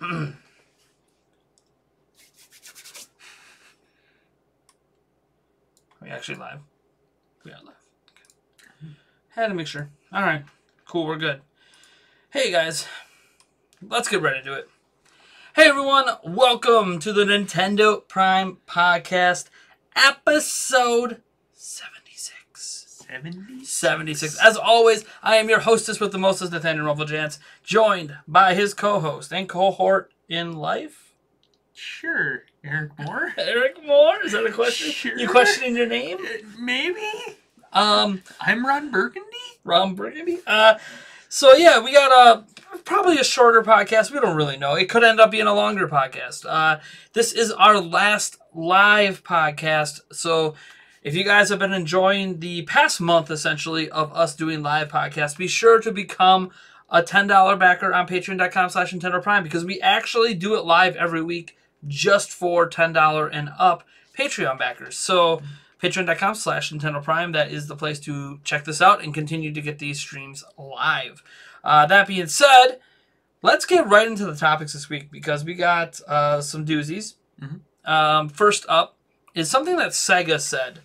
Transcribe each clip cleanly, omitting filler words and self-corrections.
we actually live? We are live. Okay. Had to make sure. All right. Cool. We're good. Hey, guys. Let's get ready to do it. Hey, everyone. Welcome to the Nintendo Prime Podcast, episode 76. 76. As always, I am your hostess with the mostest, Nathaniel Rufflejans, joined by his co-host and cohort in life. Sure. Eric Moore? Eric Moore? Is that a question? Sure. You questioning your name? Maybe. I'm Ron Burgundy. Ron Burgundy? So yeah, we got probably a shorter podcast. We don't really know. It could end up being a longer podcast. This is our last live podcast. So if you guys have been enjoying the past month, essentially, of us doing live podcasts, be sure to become a $10 backer on patreon.com/Nintendo Prime, because we actually do it live every week just for $10 and up Patreon backers. So patreon.com/Nintendo Prime, that is the place to check this out and continue to get these streams live. That being said, let's get right into the topics this week, because we got some doozies. Mm-hmm. First up is something that SEGA said.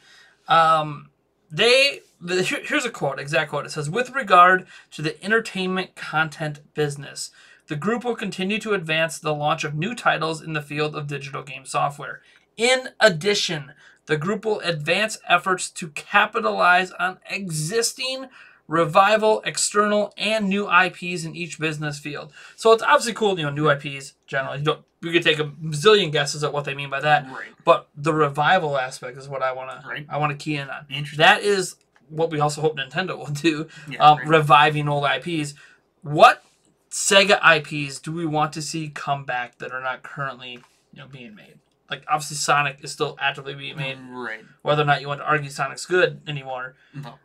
Here's a quote, exact quote. It says, "With regard to the entertainment content business, the group will continue to advance the launch of new titles in the field of digital game software. In addition, the group will advance efforts to capitalize on existing, revival, external, and new IPs in each business field." So it's obviously cool, new IPs generally. We could take a zillion guesses at what they mean by that. Right. But the revival aspect is what I want to key in on. Interesting. That is what we also hope Nintendo will do, Yeah, reviving old IPs. What SEGA IPs do we want to see come back that are not currently being made? Like, obviously Sonic is still actively being made. Right. Whether or not you want to argue Sonic's good anymore. No.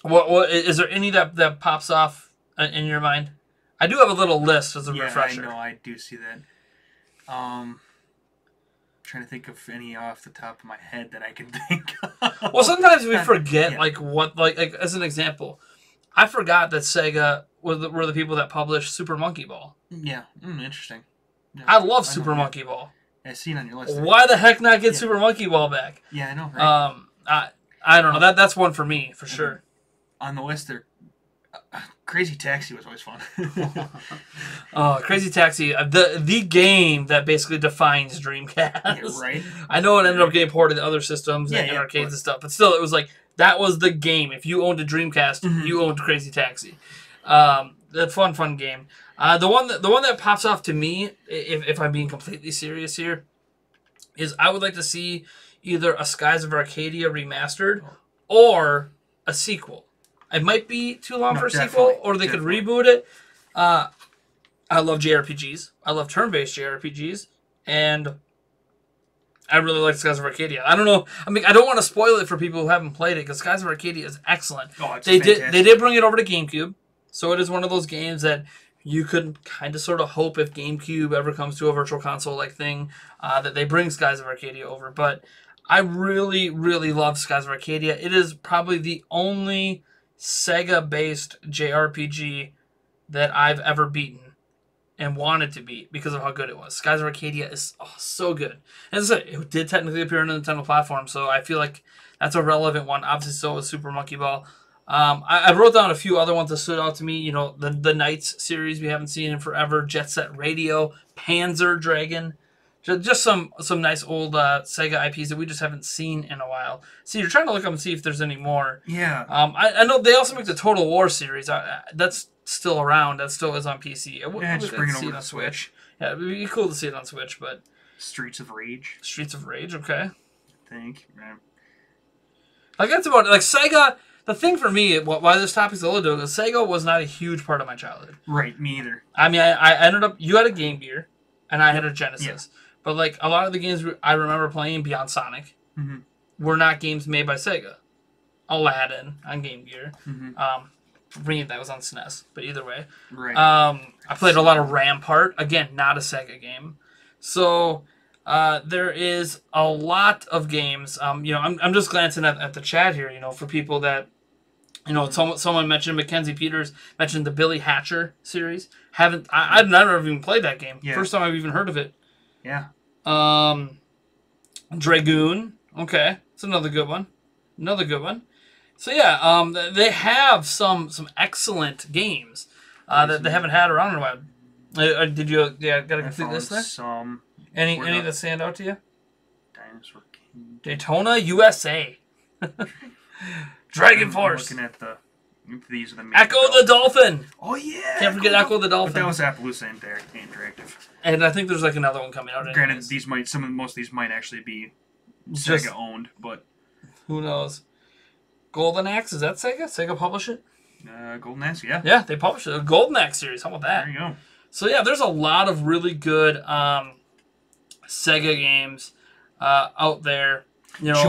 What is there any that pops off in your mind? I do have a little list as a refresher. I know, I do see that. Trying to think of any off the top of my head that I can think of. Well, sometimes we forget, like as an example, I forgot that SEGA were the people that published Super Monkey Ball. Yeah, interesting. Yeah, I love Super Monkey Ball. I see it on your list. Why the heck not get Super Monkey Ball back? Yeah, I know, right? I don't know. That's one for me, for sure. On the list there, Crazy Taxi was always fun. Oh, Crazy Taxi, the game that basically defines Dreamcast. Yeah, right. I know it ended up getting ported to other systems and arcades and stuff, but still, it was like, that was the game. If you owned a Dreamcast, you owned Crazy Taxi. That fun game. The one that pops off to me, if I'm being completely serious here, is I would like to see either a Skies of Arcadia remastered or a sequel. It might be too long for a sequel, or they could reboot it. I love JRPGs. I love turn-based JRPGs, and I really like Skies of Arcadia. I don't know. I mean, I don't want to spoil it for people who haven't played it, because Skies of Arcadia is excellent. Oh, it's fantastic. They did bring it over to GameCube, so it is one of those games that you could kind of sort of hope, if GameCube ever comes to a virtual console-like thing, that they bring Skies of Arcadia over. But I really, really love Skies of Arcadia. It is probably the only SEGA-based JRPG that I've ever beaten and wanted to beat because of how good it was. Skies of Arcadia is so good. And as I said, it did technically appear on the Nintendo platform, so I feel like that's a relevant one. Obviously, so was Super Monkey Ball. I wrote down a few other ones that stood out to me. The Knights series we haven't seen in forever. Jet Set Radio, Panzer Dragon. Just some nice old SEGA IPs that we just haven't seen in a while. See, you're trying to look up and see if there's any more. Yeah. I know they also make the Total War series. That's still around. That still is on PC. Just bring it over to Switch. Yeah, it'd be cool to see it on Switch, but... Streets of Rage. Streets of Rage, okay. I think. Yeah. Like, that's about it. Like, SEGA... The thing for me, why this topic's a little difficult, is SEGA was not a huge part of my childhood. Right, me either. I mean, I ended up... You had a Game Gear, and I had a Genesis. Yeah. But, like, a lot of the games I remember playing beyond Sonic were not games made by SEGA. Aladdin on Game Gear. For me, that was on SNES. But either way. Right. I played a lot of Rampart. Again, not a SEGA game. So, there is a lot of games. I'm just glancing at the chat here, for people that You know, someone mentioned Mackenzie Peters mentioned the Billy Hatcher series. I've never even played that game. Yeah. First time I've even heard of it. Yeah. Dragoon. Okay, it's another good one. Another good one. So yeah, they have some excellent games that they haven't had around in a while. Did you got a complete list there? Some. Any that stand out to you? Dinosaur King. Daytona, USA. Dragon Force. I'm looking at these are the Echo the Dolphin. Oh yeah. Can't forget Echo the Dolphin. But that was Appaloosa Interactive. And I think there's like another one coming out. Granted, most of these might actually be Sega owned, but who knows? Golden Axe, is that Sega? Sega publish it? Golden Axe, yeah. Yeah, they published it. A Golden Axe series. How about that? There you go. So yeah, there's a lot of really good Sega games out there. You know,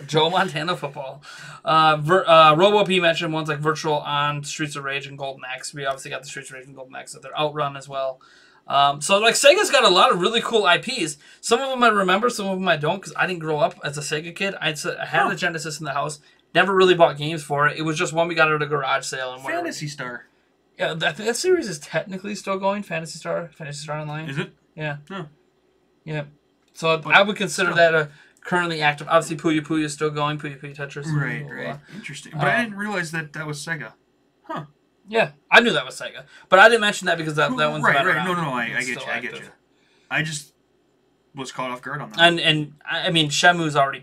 Joe Montana Football. Robo P mentioned ones like Virtual on Streets of Rage and Golden Axe. We obviously got the Streets of Rage and Golden Axe that they're Outrun as well. So like Sega's got a lot of really cool IPs. Some of them I remember, some of them I don't, because I didn't grow up as a Sega kid. I had a Genesis in the house. Never really bought games for it. It was just one we got at a garage sale. And Phantasy Star. Yeah, I think that series is technically still going. Fantasy Star Online. Is it? Yeah. Huh. Yeah. So I would consider that a currently active. Obviously, Puyo Puyo is still going. Puyo Puyo Tetris. Right. Interesting. But I didn't realize that was Sega. Huh. Yeah, I knew that was Sega, but I didn't mention that because that one's right. Around. No, I get you. I just was caught off guard on that. And I mean, Shenmue's already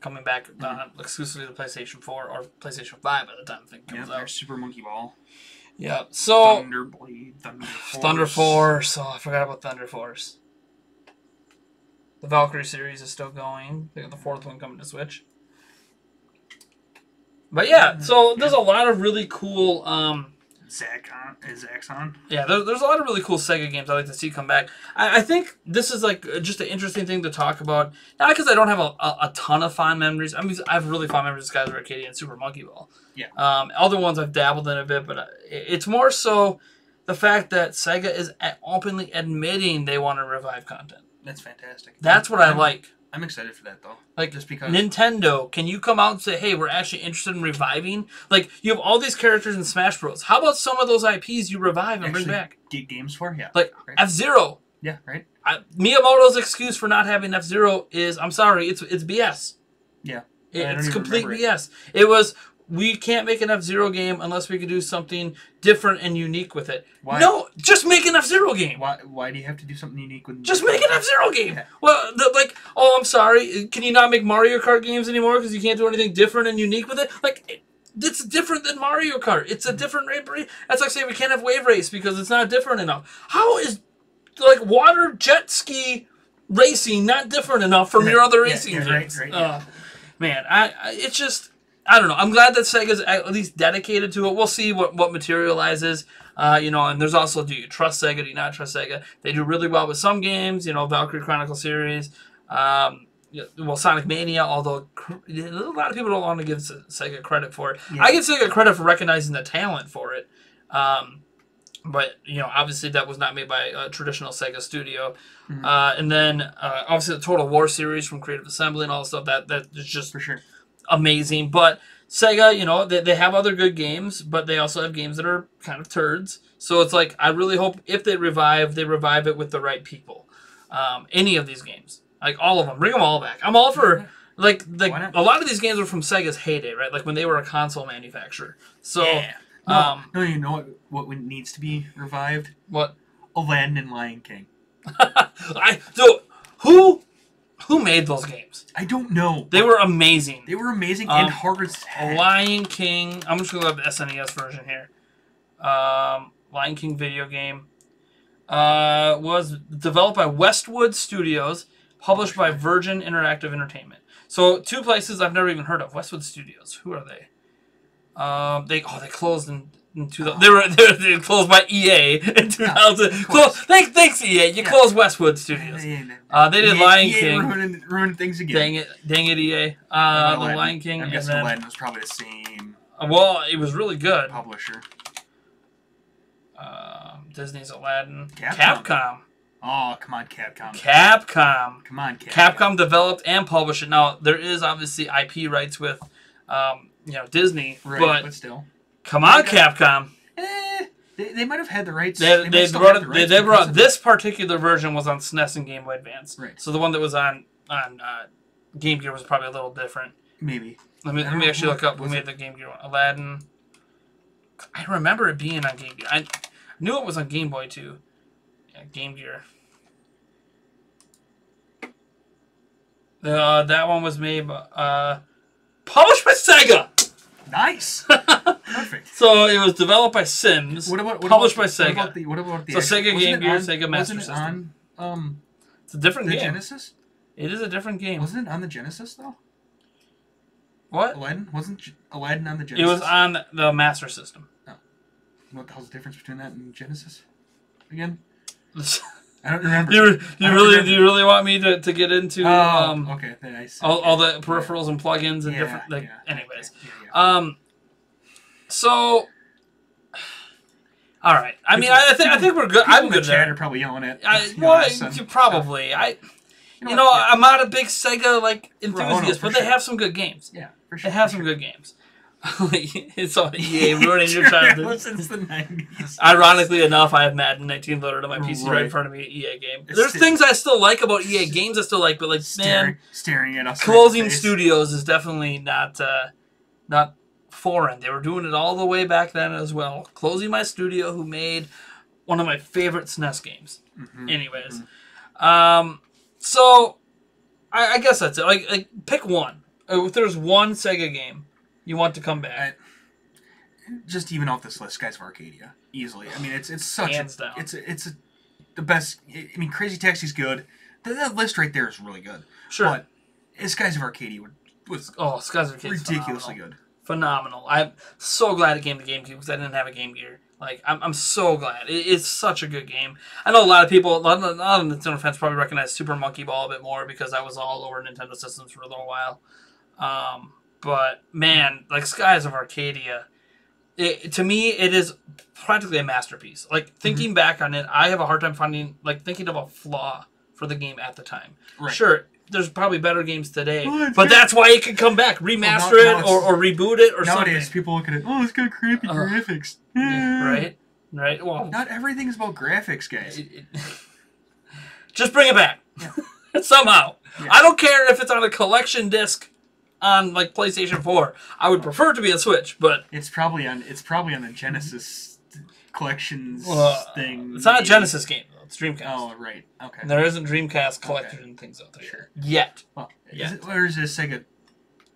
coming back exclusively to PlayStation 4 or PlayStation 5 by the time the thing comes out. Super Monkey Ball. Yeah, so Thunderblade, Thunder Force. Oh, I forgot about Thunder Force. The Valkyrie series is still going. They got the fourth one coming to Switch. But yeah, so there's a lot of really cool. Zaxxon. Yeah, there's a lot of really cool Sega games I'd like to see come back. I think this is like just an interesting thing to talk about. Not because I don't have a ton of fond memories. I mean, I have really fond memories of Skies of Arcadia and Super Monkey Ball. Yeah. Other ones I've dabbled in a bit, but it's more so the fact that Sega is openly admitting they want to revive content. That's fantastic. That's what I like. I'm excited for that, though. Like, just because Nintendo, can you come out and say, hey, we're actually interested in reviving? Like, you have all these characters in Smash Bros. How about some of those IPs you revive and bring back? Get games for? Yeah. Like, right. F-Zero. Yeah, right. Miyamoto's excuse for not having F-Zero is, I'm sorry, it's BS. Yeah. It's complete BS. It was, we can't make an F-Zero game unless we can do something different and unique with it. Why? No, just make an F-Zero game. Why do you have to do something unique with? Just make an F-Zero game. Yeah. Well, I'm sorry, can you not make Mario Kart games anymore because you can't do anything different and unique with it? Like, it's different than Mario Kart. It's a different race. That's like saying we can't have Wave Race because it's not different enough. How is like water jet ski racing not different enough from your other racing games? Right, man, it's just. I don't know. I'm glad that Sega's at least dedicated to it. We'll see what materializes. And there's also, do you trust Sega? Do you not trust Sega? They do really well with some games. Valkyrie Chronicle series. Sonic Mania, although a lot of people don't want to give Sega credit for it. Yeah. I give Sega credit for recognizing the talent for it. But, obviously that was not made by a traditional Sega studio. Mm-hmm. And then, obviously, the Total War series from Creative Assembly and all the stuff, that is just... For sure. Amazing, but Sega, they have other good games, but they also have games that are kind of turds. So it's like, I really hope if they revive it with the right people. Any of these games, like all of them, bring them all back. I'm all for like a lot of these games are from Sega's heyday, right? Like when they were a console manufacturer. So yeah. No, you know what needs to be revived? What? Aladdin and Lion King. Who made those games? I don't know. They were amazing. And hard as heck. Lion King. I'm just going to go with the SNES version here. Lion King video game. Was developed by Westwood Studios, published by Virgin Interactive Entertainment. So, two places I've never even heard of. Westwood Studios. Who are they? They closed in 2000. They closed by EA in 2000. Thanks EA. You closed Westwood Studios. They did Lion King. Ruined things again. Dang it, EA. The Lion King. I'm guessing Aladdin was probably the same. Well, it was really good. Publisher. Disney's Aladdin. Capcom. Oh, come on, Capcom. Capcom. Come on, Capcom developed and published it. Now, there is obviously IP rights with Disney. Right, But still. come on, Capcom. They might have had the rights. They brought this particular version was on SNES and Game Boy Advance. Right. So the one that was on Game Gear was probably a little different. Maybe. Let me actually look up who made the Game Gear one. Aladdin. I remember it being on Game Gear. I knew it was on Game Boy too. Yeah, Game Gear. That one was made published by SEGA. Nice. Perfect. So it was developed by Sims. Published by Sega. What about the? So Sega Game Gear, Sega Master System. System. On it's a different game. Genesis. It is a different game. Wasn't it on the Genesis though? What? Wasn't Aladdin on the Genesis? It was on the Master System. Oh. What the hell's the difference between that and Genesis? Again. I don't remember. Do you really want me to get into okay. all the peripherals and plugins and different anyways. Yeah. So all right. I mean, I think we're good. I'm good. Chat are probably yelling at. Probably. I'm not a big Sega enthusiast, but they have some good games. Yeah, for sure. They have some good games. It's all EA ruining your childhood. Since the 90s. Ironically enough, I have Madden 19 loaded on my PC right in front of me. EA game. There's things I still like about EA games I still like, but staring at us. Closing Studios is definitely not foreign. They were doing it all the way back then as well. Closing My Studio, who made one of my favorite SNES games. Mm-hmm. Anyways, so I guess that's it. Like pick one. If there's one Sega game you want to come back, just even off this list, Skies of Arcadia, easily. I mean, it's such hands down. It's the best. I mean, Crazy Taxi's good. That list right there is really good. Sure, but Skies of Arcadia was Skies of Arcadia ridiculously good. Phenomenal. I'm so glad it came to GameCube because I didn't have a Game Gear. Like, I'm so glad. It's such a good game. I know a lot of people, a lot of Nintendo fans probably recognize Super Monkey Ball a bit more because that was all over Nintendo systems for a little while. But, man, like, Skies of Arcadia, to me, it is practically a masterpiece. Like, thinking back on it, I have a hard time thinking of a flaw for the game at the time. Right. Sure, there's probably better games today, but that's why it can come back, remaster it, or reboot it, or something. Nowadays, people look at it, it's got crappy graphics. Yeah, right. Well, not everything's about graphics, guys. Just bring it back. Yeah. Somehow. Yeah. I don't care if it's on a collection disc on PlayStation 4. I would prefer it to be a Switch, but it's probably on the Genesis collections thing. It's not a Genesis game though. It's Dreamcast. Oh, right. Okay. And there isn't Dreamcast collected and things out there. Sure. Yet. Well, or is it Sega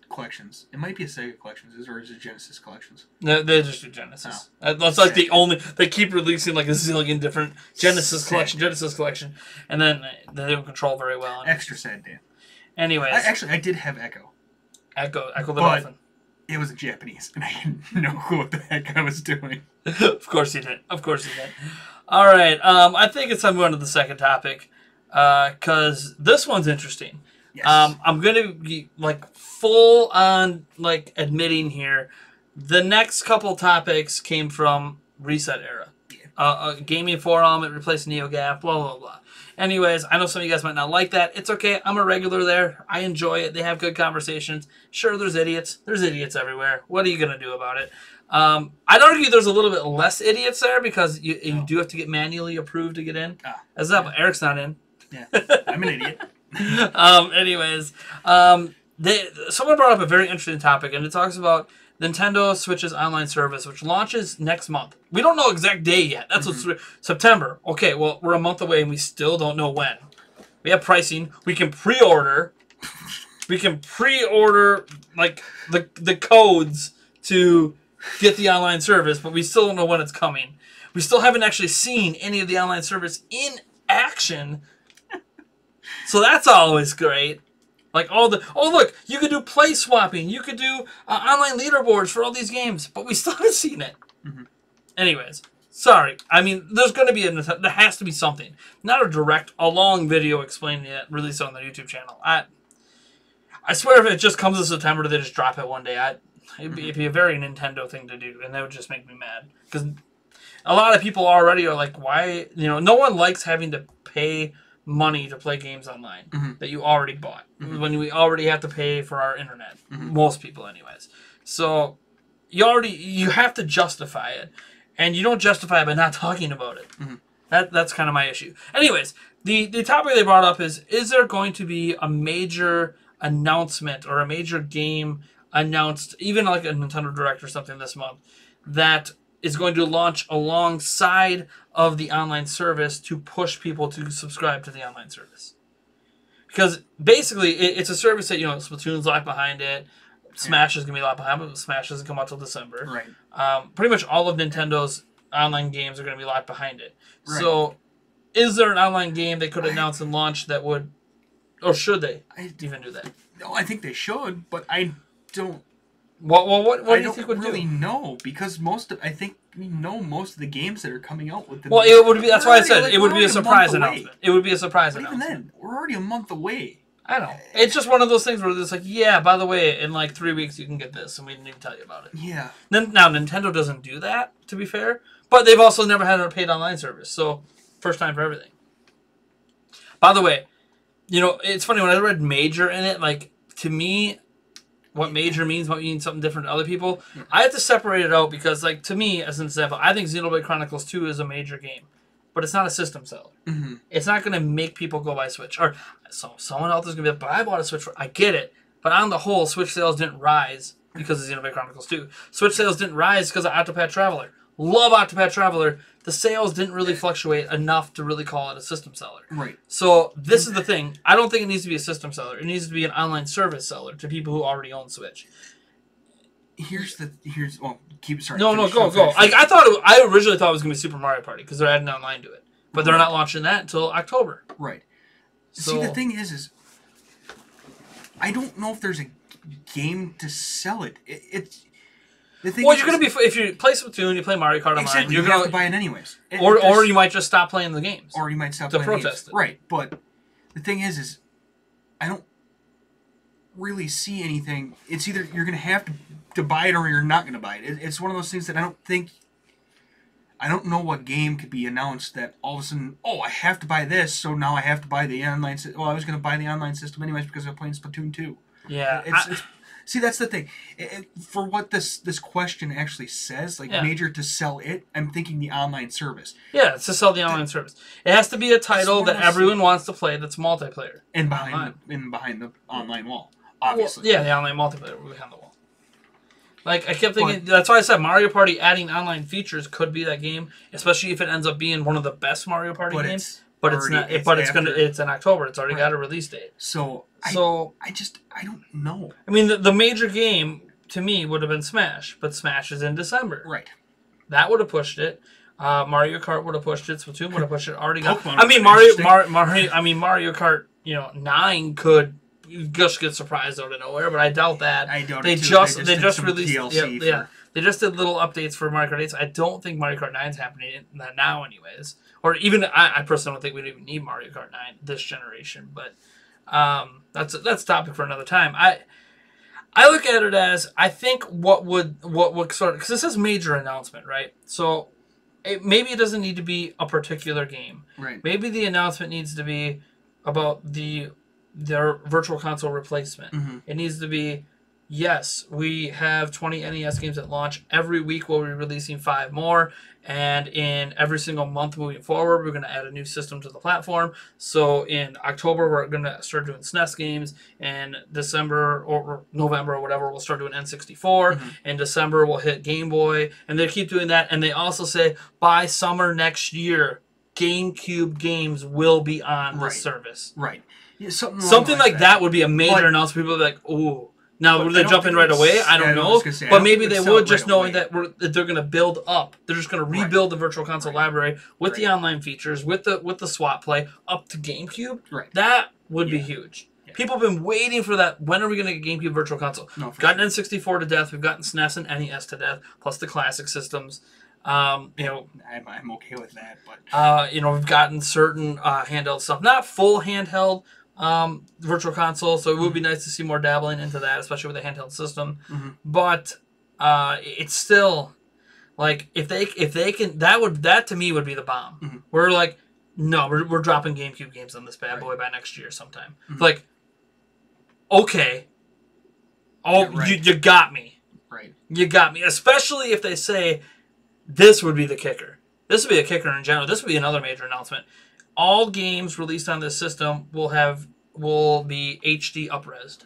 collections? It might be a Sega collections, or is it Genesis collections? No, they just do Genesis. That's like the only. They keep releasing a zillion different Genesis collection, and then they don't control very well. Extra sad, Dan. Anyways, I did have Echo the Dolphin. It was in Japanese, and I didn't know what the heck I was doing. Of course you did. All right. I think it's time to move on to the second topic, because this one's interesting. Yes. I'm gonna be full on admitting here, the next couple topics came from Reset Era, a gaming forum. It replaced NeoGAF. Blah blah blah. Anyways, I know some of you guys might not like that. It's okay. I'm a regular there. I enjoy it. They have good conversations. Sure, there's idiots. There's idiots everywhere. What are you gonna do about it? I'd argue there's a little bit less idiots there because you do have to get manually approved to get in. Eric's not in. Yeah, I'm an idiot. Anyways, someone brought up a very interesting topic, and it talks about Nintendo Switch's online service, which launches next month. We don't know exact day yet. That's what's September. Okay, well, we're a month away, and we still don't know when. We have pricing. We can pre-order. The codes to get the online service, but we still don't know when it's coming. We still haven't actually seen any of the online service in action. So that's always great. Look, you could do play swapping. You could do online leaderboards for all these games, but we still haven't seen it. Mm-hmm. Anyways, sorry. I mean, there has to be something. Not a long video explaining it, released on the YouTube channel. I swear if it just comes in September, they just drop it one day. It'd be a very Nintendo thing to do, and that would just make me mad. Because a lot of people already are like, why? No one likes having to pay money to play games online Mm-hmm. that you already bought. Mm-hmm. When we already have to pay for our internet. Mm-hmm. Most people anyways. So you have to justify it. And you don't justify it by not talking about it. Mm-hmm. That's kind of my issue. Anyways, the topic they brought up is there going to be a major announcement or a major game announced, even like a Nintendo Direct or something this month, that is going to launch alongside of the online service to push people to subscribe to the online service? Because basically, it's a service that, Splatoon's locked behind it. Smash is going to be locked behind, but Smash doesn't come out till December. Right. Pretty much all of Nintendo's online games are going to be locked behind it. Right. So, is there an online game they could announce and launch that would, or should they even do that? No, I think they should, but I don't. What do you think would do? I don't really do? know, because I think we know most of the games that are coming out with them. Well, it would be. That's why I said it would be we're a surprise already a month announcement. It would be a surprise But even announcement. then, we're already a month away. I know. It's just one of those things where it's like, yeah, by the way, in like 3 weeks you can get this, and we didn't even tell you about it. Yeah. Now, Nintendo doesn't do that, to be fair, but they've also never had a paid online service, so first time for everything. By the way, it's funny, when I read major in it, like, to me, what major means might mean something different to other people. I have to separate it out because, like, to me, as an example, I think Xenoblade Chronicles 2 is a major game, but it's not a system seller. Mm-hmm. It's not going to make people go buy Switch. Or someone else is going to be like, but I bought a Switch. I get it. But on the whole, Switch sales didn't rise because of Xenoblade Chronicles 2. Switch sales didn't rise because of Octopath Traveler. Love Octopath Traveler. The sales didn't really fluctuate enough to really call it a system seller. Right. So this is the thing. I don't think it needs to be a system seller. It needs to be an online service seller to people who already own Switch. Well, keep sorry. No, go. I originally thought it was going to be Super Mario Party because they're adding online to it. But they're not launching that until October. Right. So, see, the thing is I don't know if there's a game to sell it. It's the thing. Well, you're gonna be if you play Splatoon, you play Mario Kart online. Exactly, You're you gonna have to buy it anyways. Or you might just stop playing the games. Or you might stop to playing protest games. it. Right, but the thing is I don't really see anything. It's either you're gonna have to buy it or you're not gonna buy it. It's one of those things that I don't know what game could be announced that all of a sudden, I have to buy this, so now I have to buy the online system. Well, I was going to buy the online system anyways because I'm playing Splatoon 2. Yeah. See, that's the thing. For what this question actually says, major to sell it, I'm thinking the online service. Yeah, it's to sell the online service. It has to be a title that everyone wants to play that's multiplayer. And behind the online wall, obviously. Well, yeah, the online multiplayer behind the wall. Like, I kept thinking, that's why I said Mario Party adding online features could be that game, especially if it ends up being one of the best Mario Party games. But it's not. It's in October. It's already got a release date. So I don't know. I mean, the major game to me would have been Smash, but Smash is in December. Right. That would have pushed it. Mario Kart would have pushed it. Splatoon would have pushed it. Already got. Pokemon I mean, Mario Kart. 9 could. You just get surprised out of nowhere, but I doubt that. I doubt they it too. just released DLC. Yeah, they just did little updates for Mario Kart 8. So I don't think Mario Kart 9 is happening now, anyways. Or even I personally don't think we even need Mario Kart 9 this generation. But that's a topic for another time. I look at it as I think what would sort of, because this is major announcement, right? So maybe it doesn't need to be a particular game. Right. Maybe the announcement needs to be about their virtual console replacement. Mm-hmm. It needs to be, yes, we have 20 NES games at launch. Every week we'll be releasing 5 more. And in every single month moving forward, we're going to add a new system to the platform. So in October, we're going to start doing SNES games. In December or November or whatever, we'll start doing N64. Mm-hmm. In December, we'll hit Game Boy. And they keep doing that. And they also say, by summer next year, GameCube games will be on this service. Right. Yeah, something like that would be a major announcement. People would be like, ooh. Now, would they jump in right away? I don't know. But maybe they would, just knowing that they're going to build up. They're just going to rebuild the Virtual Console library with the online features, with the swap play, up to GameCube. Right. That would be huge. Yeah. People have been waiting for that. When are we going to get GameCube Virtual Console? We've gotten N64 to death. We've gotten SNES and NES to death, plus the classic systems. I'm okay with that, but we've gotten certain handheld stuff, not full handheld Virtual Console, so it would be nice to see more dabbling into that, especially with a handheld system. Mm-hmm. But it's still like if they can, that to me would be the bomb. Mm-hmm. Where like No, we're dropping GameCube games on this bad boy by next year sometime. Like, okay. Oh, you got me. Right. You got me. Especially if they say this would be the kicker. This would be a kicker in general. This would be another major announcement. All games released on this system will be HD up-resed.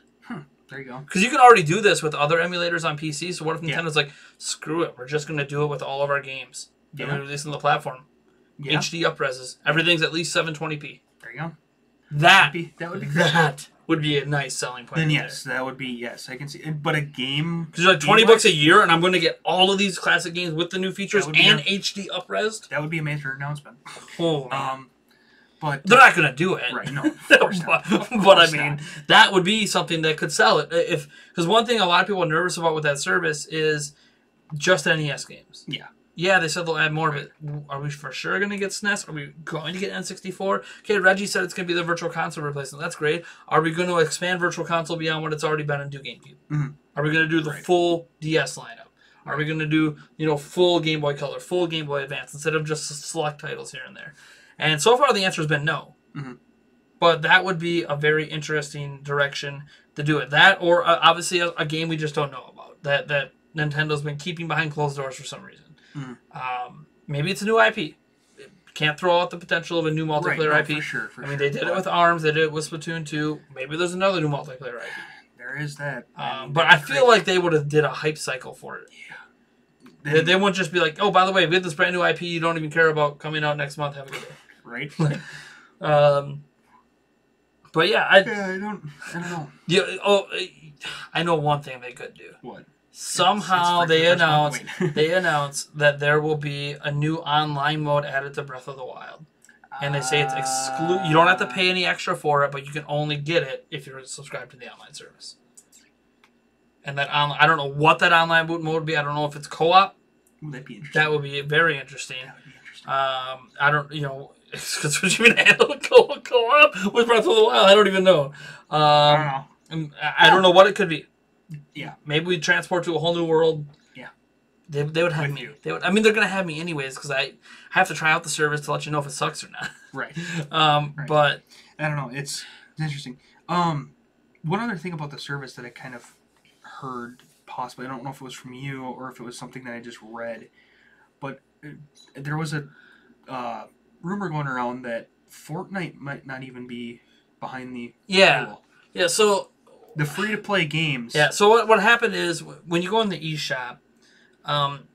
There you go. Because you can already do this with other emulators on PC. So what if Nintendo's like, screw it, we're just going to do it with all of our games that we release on the platform. Yeah. HD up-reses. Everything's at least 720p. There you go. That would be a nice selling point. Then yes, that would be, yes, I can see. But a game... Because you're like $20 a year, and I'm going to get all of these classic games with the new features and HD up-resed? That would be a major announcement. Oh, man. But they're not going to do it. Right, no. Of course not. But I mean, that would be something that could sell it. Because one thing a lot of people are nervous about with that service is just NES games. Yeah. Yeah, they said they'll add more, but are we for sure going to get SNES? Are we going to get N64? Okay, Reggie said it's going to be the Virtual Console replacement. That's great. Are we going to expand Virtual Console beyond what it's already been and do GameCube? Mm-hmm. Are we going to do the full DS lineup? Are we going to do full Game Boy Color, full Game Boy Advance instead of just select titles here and there? And so far the answer has been no. Mm-hmm. But that would be a very interesting direction to do it. That or obviously a game we just don't know about that Nintendo's been keeping behind closed doors for some reason. Mm-hmm. Maybe it's a new IP. Can't throw out the potential of a new multiplayer IP. For sure. They did it with ARMS. They did it with Splatoon 2. Maybe there's another new multiplayer IP. There is that. But I feel like they would have did a hype cycle for it. Yeah. They wouldn't just be like, oh, by the way, we have this brand new IP you don't even care about coming out next month. Have a good day. Right. But yeah, I don't know. Yeah. I know one thing they could do. What? Somehow they announce that there will be a new online mode added to Breath of the Wild, and they say it's You don't have to pay any extra for it, but you can only get it if you're subscribed to the online service. And that I don't know what that online mode would be. I don't know if it's co-op. That'd be interesting. That would be very interesting. That would be interesting. I don't. Because what you mean handle co-op with Breath of the Wild? I don't even know. I don't know. I don't know what it could be. Yeah. Maybe we transport to a whole new world. Yeah. They would have me. They would. I mean, they're gonna have me anyways because I have to try out the service to let you know if it sucks or not. Right. Right. But I don't know. It's interesting. One other thing about the service that I kind of heard, possibly, I don't know if it was from you or if it was something that I just read, but there was a rumor going around that Fortnite might not even be behind the paywall. Yeah. So the free-to-play games. Yeah. So what happened is when you go in the eShop,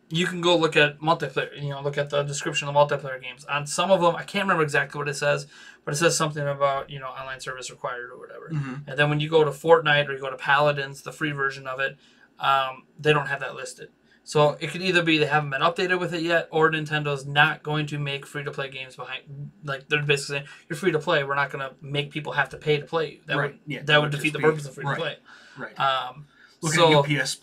you can go look at multiplayer. Look at the description of multiplayer games. On some of them, I can't remember exactly what it says, but it says something about online service required or whatever. Mm-hmm. And then when you go to Fortnite or you go to Paladins, the free version of it, they don't have that listed. So it could either be they haven't been updated with it yet, or Nintendo's not going to make free-to-play games behind. Like they're basically saying, "You're free to play. We're not going to make people have to pay to play you." That would defeat the purpose of free-to-play. Right. Look at UPS.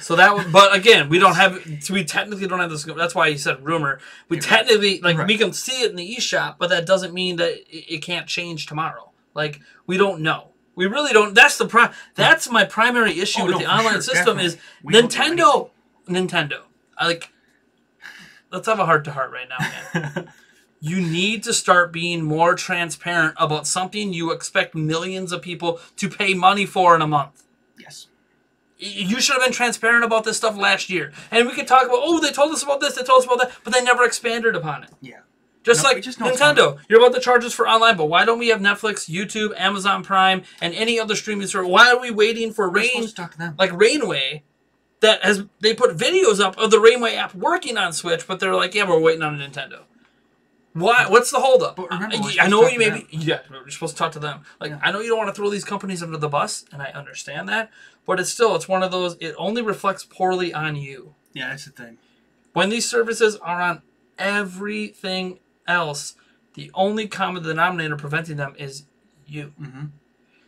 So that would, but again, we don't have. So we technically don't have this. That's why you said rumor. We technically we can see it in the eShop, but that doesn't mean that it can't change tomorrow. Like we don't know. We really don't. That's the That's my primary issue with the online system is Nintendo. Let's have a heart-to-heart right now, man. You need to start being more transparent about something you expect millions of people to pay money for in a month. Yes. You should have been transparent about this stuff last year. And we could talk about, they told us about this, they told us about that, but they never expanded upon it. Yeah. Just like Nintendo, you're about the charges for online, but why don't we have Netflix, YouTube, Amazon Prime, and any other streaming service? Why are we waiting for Rainway? They put videos up of the Rainway app working on Switch, but they're like, yeah, we're waiting on a Nintendo. Why? What's the holdup? But remember, I know you maybe. Yeah, we're supposed to talk to them. I know you don't want to throw these companies under the bus, and I understand that. But it's one of those. It only reflects poorly on you. Yeah, that's the thing. When these services are on everything else, the only common denominator preventing them is you. Mm-hmm.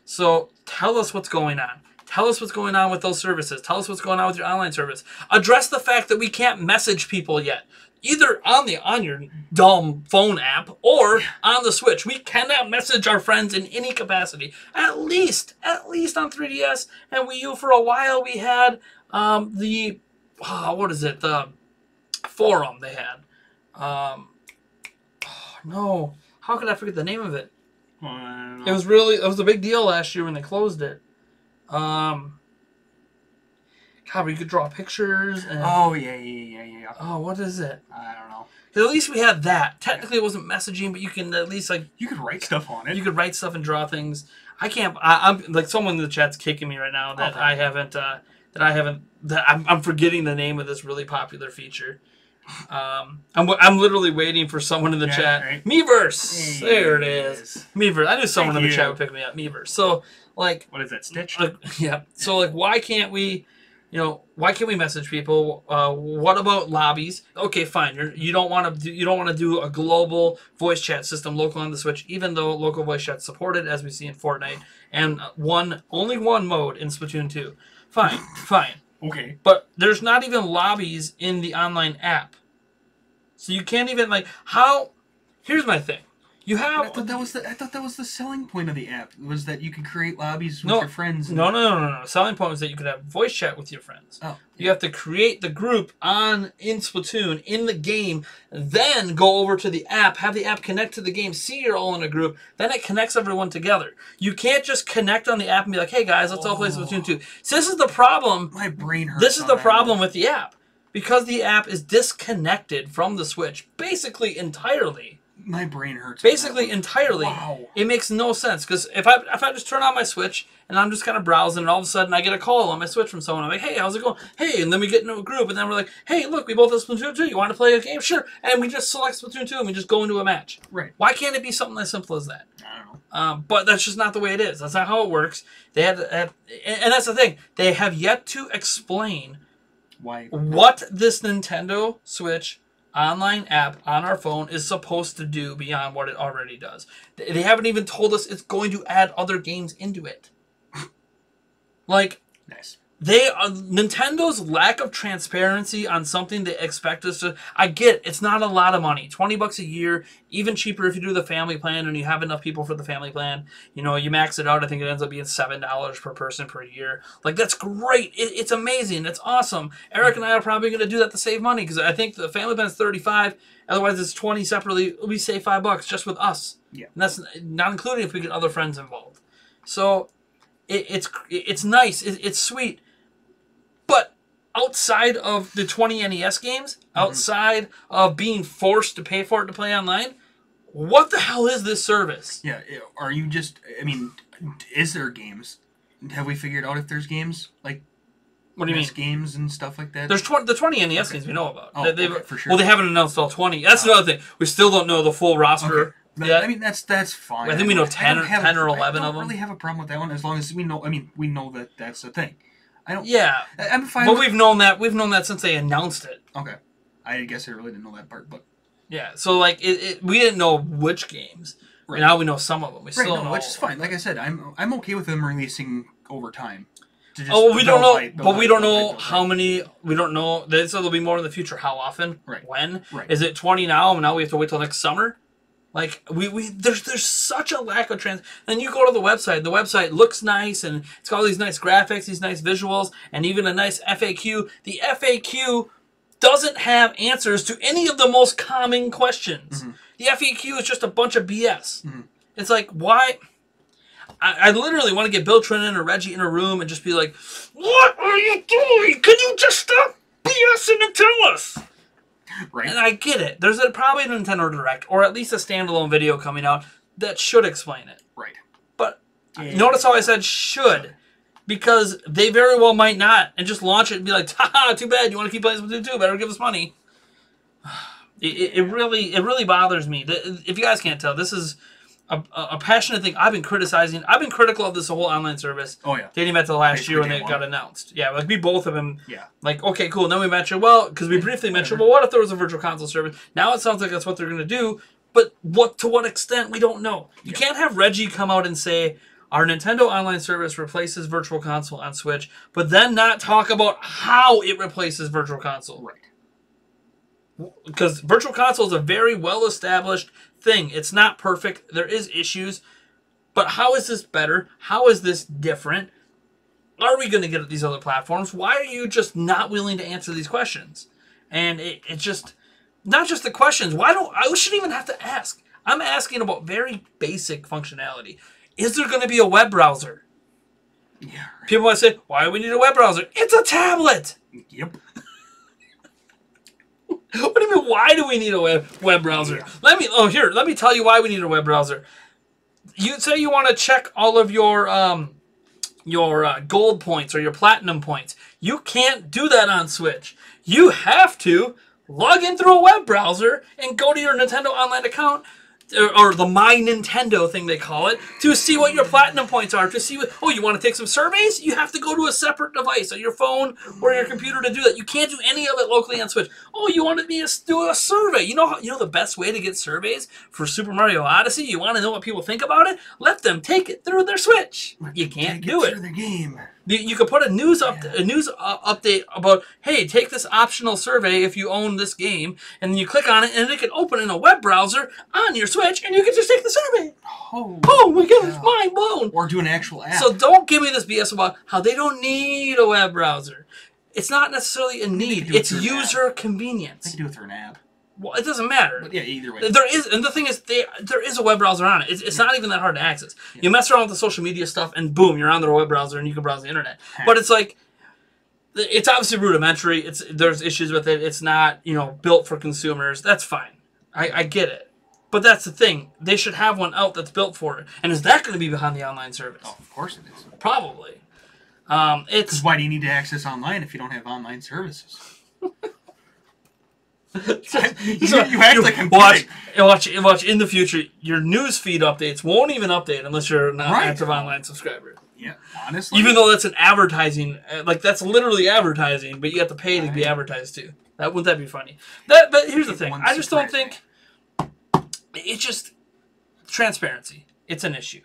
So tell us what's going on. Tell us what's going on with those services. Tell us what's going on with your online service. Address the fact that we can't message people yet. Either on your dumb phone app or on the Switch. We cannot message our friends in any capacity. At least on 3DS and Wii U for a while we had the forum they had. How could I forget the name of it? It It was a big deal last year when they closed it. God, where you could draw pictures and... Oh, yeah. Oh, what is it? I don't know. 'Cause at least we had that. Technically, it wasn't messaging, but you can at least, like... You could write stuff on it. You could write stuff and draw things. I can't... I'm like, someone in the chat's kicking me right now that I'm forgetting the name of this really popular feature. I'm literally waiting for someone in the chat. Right. Meverse! Hey, There it is. Meverse. I knew someone in the you. chat would pick me up. Meverse. So, like... What is that, Stitch? Yeah. So, like, why can't we message people? What about lobbies? Okay, fine. You don't want to do a global voice chat system local on the Switch, even though local voice chat's supported, as we see in Fortnite, and only one mode in Splatoon 2. Fine. Okay. But there's not even lobbies in the online app. So you can't even, like, how... Here's my thing. You have... I thought that was the selling point of the app, was that you could create lobbies with your friends. No. Selling point was that you could have voice chat with your friends. Oh. You have to create the group in Splatoon, in the game, then go over to the app, have the app connect to the game, see you're all in a group, then it connects everyone together. You can't just connect on the app and be like, hey guys, let's all play Splatoon 2. So this is the problem. My brain hurts. This is the problem with the app. Because the app is disconnected from the Switch, basically entirely. My brain hurts. Basically entirely. Wow. It makes no sense. Because if I just turn on my Switch and I'm just kind of browsing and all of a sudden I get a call on my Switch from someone. I'm like, hey, how's it going? Hey, and then we get into a group and then we're like, hey, look, we both have Splatoon 2. You want to play a game? Sure. And we just select Splatoon 2 and we just go into a match. Right. Why can't it be something as simple as that? I don't know. But that's just not the way it is. That's not how it works. And that's the thing. They have yet to explain what this Nintendo Switch online app on our phone is supposed to do beyond what it already does. They haven't even told us it's going to add other games into it. Like, nice. Nintendo's lack of transparency on something they expect us to... I get it's not a lot of money. $20 a year, even cheaper if you do the family plan and you have enough people for the family plan. You know, you max it out, I think it ends up being $7 per person per year. Like, that's great. It's amazing. It's awesome. Eric and I are probably going to do that to save money because I think the family plan is $35. Otherwise, it's $20 separately. We save $5 just with us. Yeah. And that's not including if we get other friends involved. So, it's nice. It's sweet. But outside of the 20 NES games, outside of being forced to pay for it to play online, what the hell is this service? Yeah, are you just... I mean, is there games? Have we figured out if there's games? Like, what do you mean? Games and stuff like that? There's the 20 NES games we know about. Oh, okay, for sure. Well, they haven't announced all 20. That's another thing. We still don't know the full roster. Okay. Yet. I mean, that's fine. I think we know 10 or 11 of them. I don't really have a problem with that one as long as we know... I mean, we know that that's a thing. I don't... Yeah. I'm fine but we've known that since they announced it. Okay. I guess I really didn't know that part, but... Yeah, so, like, we didn't know which games. Right. Now we know some of them. We still don't know. Which is fine. Like I said, I'm okay with them releasing over time. We don't know, we don't know how many. We don't know. So there'll be more in the future. How often? Right. When? Right. Is it 20 now? And now we have to wait till next summer. Like there's such a lack of trans. And you go to the website. The website looks nice, and it's got all these nice graphics, these nice visuals, and even a nice FAQ. The FAQ doesn't have answers to any of the most common questions. Mm-hmm. The FAQ is just a bunch of BS. Mm-hmm. It's like, why? I literally want to get Bill Trinan or Reggie in a room and just be like, what are you doing? Can you just stop BSing and tell us? Right. And I get it. There's probably a Nintendo Direct, or at least a standalone video coming out that should explain it. Right. But notice how I said should. Because they very well might not, and just launch it and be like, haha, too bad, you want to keep playing Splatoon 2, better give us money. It really bothers me. If you guys can't tell, this is a passionate thing. I've been criticizing. I've been critical of this whole online service. Oh, yeah. Dating back to the last year when it got announced. Yeah, like we both have been like, okay, cool. And then we mentioned, well, because we briefly mentioned, well, what if there was a virtual console service? Now it sounds like that's what they're going to do. But to what extent, we don't know. You can't have Reggie come out and say, our Nintendo Online service replaces Virtual Console on Switch, but then not talk about how it replaces Virtual Console. Right. Because Virtual Console is a very well-established thing. It's not perfect. There is issues. But how is this better? How is this different? Are we going to get at these other platforms? Why are you just not willing to answer these questions? And it just... Not just the questions. We shouldn't even have to ask. I'm asking about very basic functionality. Is there going to be a web browser? Yeah. Right. People might say, why do we need a web browser? It's a tablet. Yep. What do you mean, why do we need a web browser? Yeah. Let me tell you why we need a web browser. You say you want to check all of your gold points or your platinum points. You can't do that on Switch. You have to log in through a web browser and go to your Nintendo Online account, or the My Nintendo thing they call it, to see what your platinum points are. To see what, you want to take some surveys? You have to go to a separate device on your phone or your computer to do that. You can't do any of it locally on Switch. Oh, you want me to do a survey? You know the best way to get surveys for Super Mario Odyssey? You want to know what people think about it? Let them take it through their Switch. You can't do it. Through the game. You could put a news update about, hey, take this optional survey if you own this game, and then you click on it, and it can open in a web browser on your Switch, and you can just take the survey. Oh my God, it's mind blown. Or do an actual app. So don't give me this BS about how they don't need a web browser. It's not necessarily a need. It's user convenience. They can do it through an app. Well, it doesn't matter. But yeah, either way. There is, and the thing is, there is a web browser on it. It's not even that hard to access. Yeah. You mess around with the social media stuff, and boom, you're on their web browser, and you can browse the internet. But it's like, it's obviously rudimentary. There's issues with it. It's not built for consumers. That's fine. I get it. But that's the thing. They should have one out that's built for it. And is that going to be behind the online service? Oh, of course it is. Probably. Because why do you need to access online if you don't have online services? you act like I'm watch in the future. Your news feed updates won't even update unless you're an active online subscriber. Yeah, honestly. Even though that's an advertising, that's literally advertising, but you have to pay to be advertised to. Wouldn't that be funny? But here's the thing. I just don't think it's just transparency. It's an issue.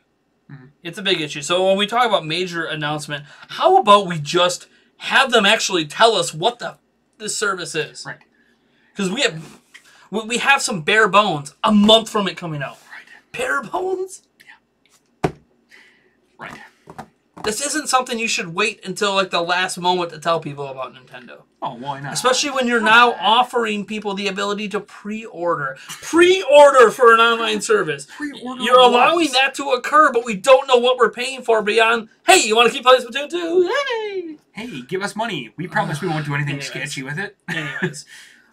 Mm-hmm. It's a big issue. So when we talk about major announcement, how about we just have them actually tell us what this service is? Right. Because we have some bare bones a month from it coming out. Right. Bare bones? Yeah. Right. This isn't something you should wait until the last moment to tell people about Nintendo. Oh, why not? Especially when you're now offering people the ability to pre-order. Pre-order for an online service. Pre-order. You're allowing that to occur, but we don't know what we're paying for beyond, hey, you want to keep playing Splatoon 2? Hey! Hey, give us money. We promise we won't do anything sketchy with it. Anyways.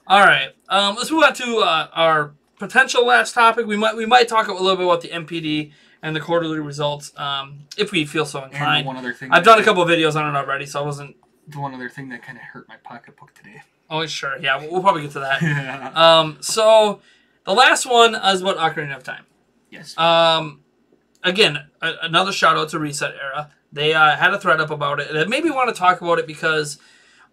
All right, let's move on to our potential last topic. We might talk a little bit about the MPD and the quarterly results, if we feel so inclined. And one other thing I've done a couple of videos on it already, so I wasn't. The one other thing that kind of hurt my pocketbook today. Oh sure, yeah, we'll probably get to that. Yeah. So the last one is about Ocarina of Time. Yes. Again, another shout out to Reset Era. They had a thread up about it, and it made me want to talk about it because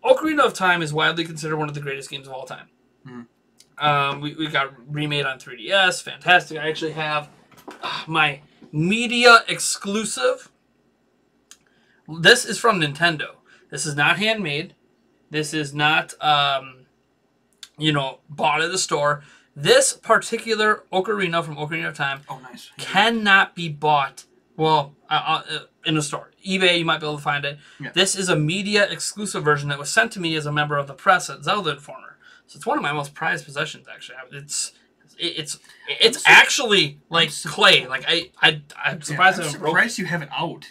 Ocarina of Time is widely considered one of the greatest games of all time. Mm-hmm. We got remade on 3DS. Fantastic. I actually have my media exclusive. This is from Nintendo. This is not handmade. This is not, bought at the store. This particular Ocarina from Ocarina of Time cannot be bought, in a store. eBay, you might be able to find it. Yeah. This is a media exclusive version that was sent to me as a member of the press at Zelda Informer. So it's one of my most prized possessions, actually. It's actually like clay. I'm surprised I'm surprised you have it out.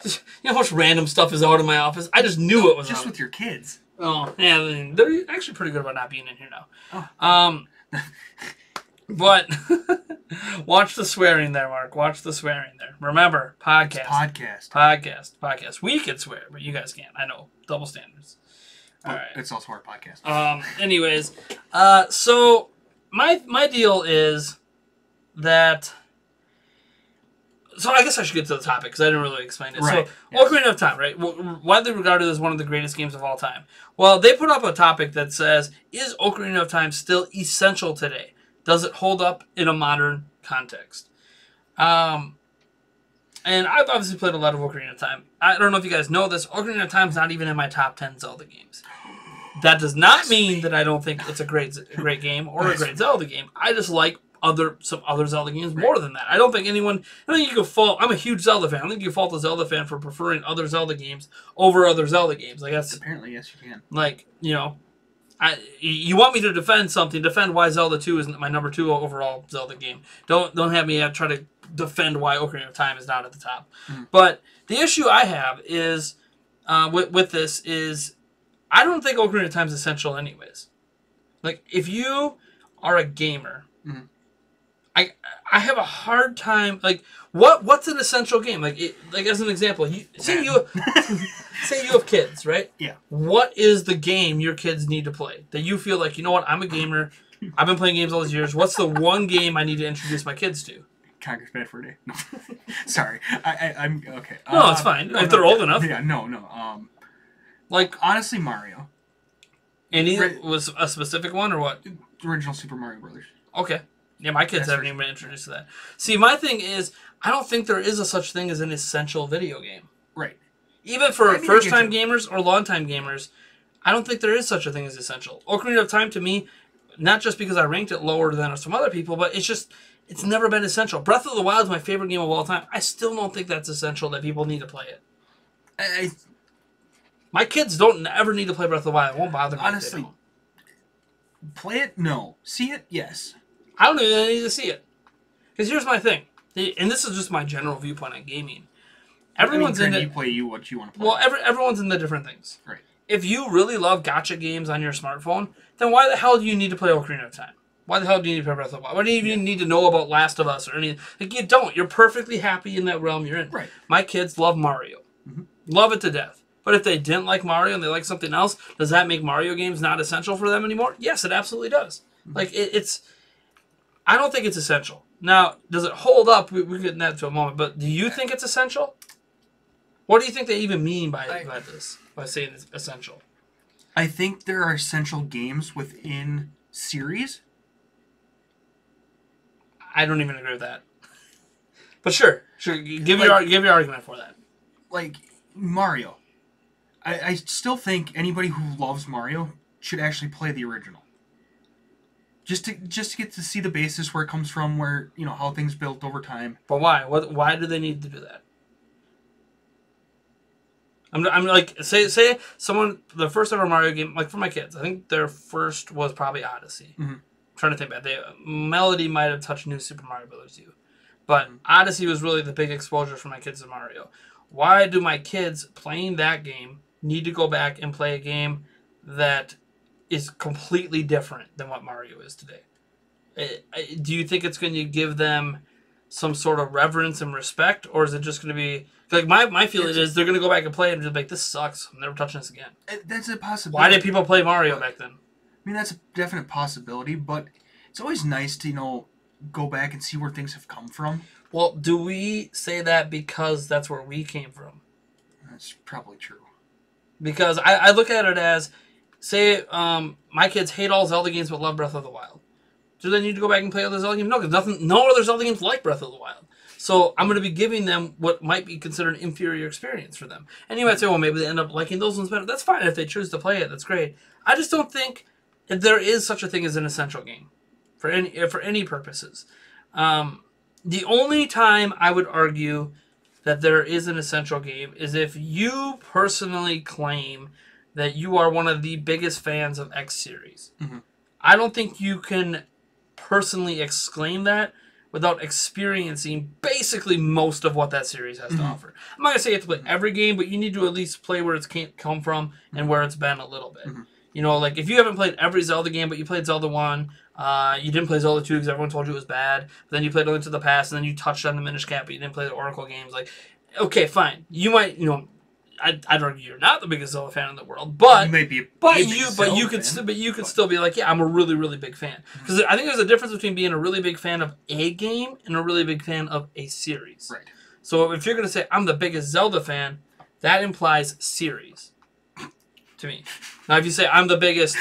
Just, how much random stuff is out in my office? I just knew it was just out. With your kids. Oh, yeah, they're actually pretty good about not being in here now. Oh. But watch the swearing there, Mark. Watch the swearing there. Remember, podcast. We can swear, but you guys can't. I know, double standards. All right. It's also our podcast. Anyways, so my deal is that. So I guess I should get to the topic because I didn't really explain it. Right. So Ocarina of Time, right? Widely regarded as one of the greatest games of all time. Well, they put up a topic that says, is Ocarina of Time still essential today? Does it hold up in a modern context? And I've obviously played a lot of Ocarina of Time. I don't know if you guys know this. Ocarina of Time is not even in my top 10 Zelda games. That does not mean that I don't think it's a great game or a great Zelda game. I just like some other Zelda games more than that. I don't think you can fault. I'm a huge Zelda fan. I don't think you can fault a Zelda fan for preferring other Zelda games over other Zelda games. Apparently, yes, you can. You want me to defend something? Defend why Zelda 2 isn't my number 2 overall Zelda game. Don't have me try to defend why Ocarina of Time is not at the top. But the issue I have is with this is I don't think Ocarina of Time is essential anyways. Like if you are a gamer, I have a hard time like what's an essential game like as an example say you have kids, right? Yeah. What is the game your kids need to play that you feel like, you know what, I'm a gamer, I've been playing games all these years, what's the one game I need to introduce my kids to? Conker's Bad Fur Day. No. Sorry, I'm okay. No, it's fine if they're old enough. Yeah, no. Like honestly, Mario. Any was a specific one or what? Original Super Mario Brothers. Okay. Yeah, my kids haven't even been introduced to that. See, my thing is, I don't think there is a such thing as an essential video game. Right. Even for first-time gamers or long-time gamers, I don't think there is such a thing as essential. Ocarina of Time, to me, not just because I ranked it lower than some other people, but it's never been essential. Breath of the Wild is my favorite game of all time. I still don't think that's essential that people need to play it. My kids don't ever need to play Breath of the Wild. It won't bother me. Honestly, play it? No. See it? Yes. I don't even need to see it. Because here's my thing. And this is just my general viewpoint on gaming. Everyone's into you play what you want to play. Well, everyone's into different things. Right. If you really love gacha games on your smartphone, then why the hell do you need to play Ocarina of Time? Why the hell do you need to play Breath of the Wild? Why do you even need to know about Last of Us or anything? Like, you don't. You're perfectly happy in that realm you're in. Right. My kids love Mario. Love it to death. But if they didn't like Mario and they like something else, does that make Mario games not essential for them anymore? Yes, it absolutely does. Like, it's... I don't think it's essential. Now, does it hold up? We get into that to a moment. But do you think it's essential? What do you think they even mean by this? By saying it's essential? I think there are essential games within series. I don't even agree with that. But sure. Give your argument for that. Like Mario. I still think anybody who loves Mario should actually play the original. Just to get to see the basis where it comes from, where how things built over time. But why? Why do they need to do that? I'm like say someone the first ever Mario game, like for my kids, I think their first was probably Odyssey. I'm trying to think about it. Melody might have touched New Super Mario Brothers U, but Odyssey was really the big exposure for my kids to Mario. Why do my kids playing that game need to go back and play a game that is completely different than what Mario is today? Do you think it's going to give them some sort of reverence and respect, or is it just going to be like my feeling is they're going to go back and play it and just be like, this sucks, I'm never touching this again? That's a possibility. Why did people play Mario back then? I mean, that's a definite possibility, but it's always nice to go back and see where things have come from. Well, do we say that because that's where we came from? That's probably true. Because I look at it as, say, my kids hate all Zelda games but love Breath of the Wild. Do they need to go back and play other Zelda games? No, because no other Zelda games like Breath of the Wild. So I'm going to be giving them what might be considered an inferior experience for them. And you might say, well, maybe they end up liking those ones better. That's fine if they choose to play it. That's great. I just don't think there is such a thing as an essential game for any purposes. The only time I would argue that there is an essential game is if you personally claim that you are one of the biggest fans of X series. I don't think you can personally exclaim that without experiencing basically most of what that series has to offer. I'm not going to say you have to play every game, but you need to at least play where it's come from and where it's been a little bit. Like if you haven't played every Zelda game, but you played Zelda 1, you didn't play Zelda 2 because everyone told you it was bad, but then you played A Link to the Past, and then you touched on the Minish Cap, but you didn't play the Oracle games. Like, okay, fine. You might, I'd argue you're not the biggest Zelda fan in the world, but you may be you could still be like, yeah, I'm a really, really big fan. Because I think there's a difference between being a really big fan of a game and a really big fan of a series. Right. So if you're going to say I'm the biggest Zelda fan, that implies series to me. Now if you say I'm the biggest,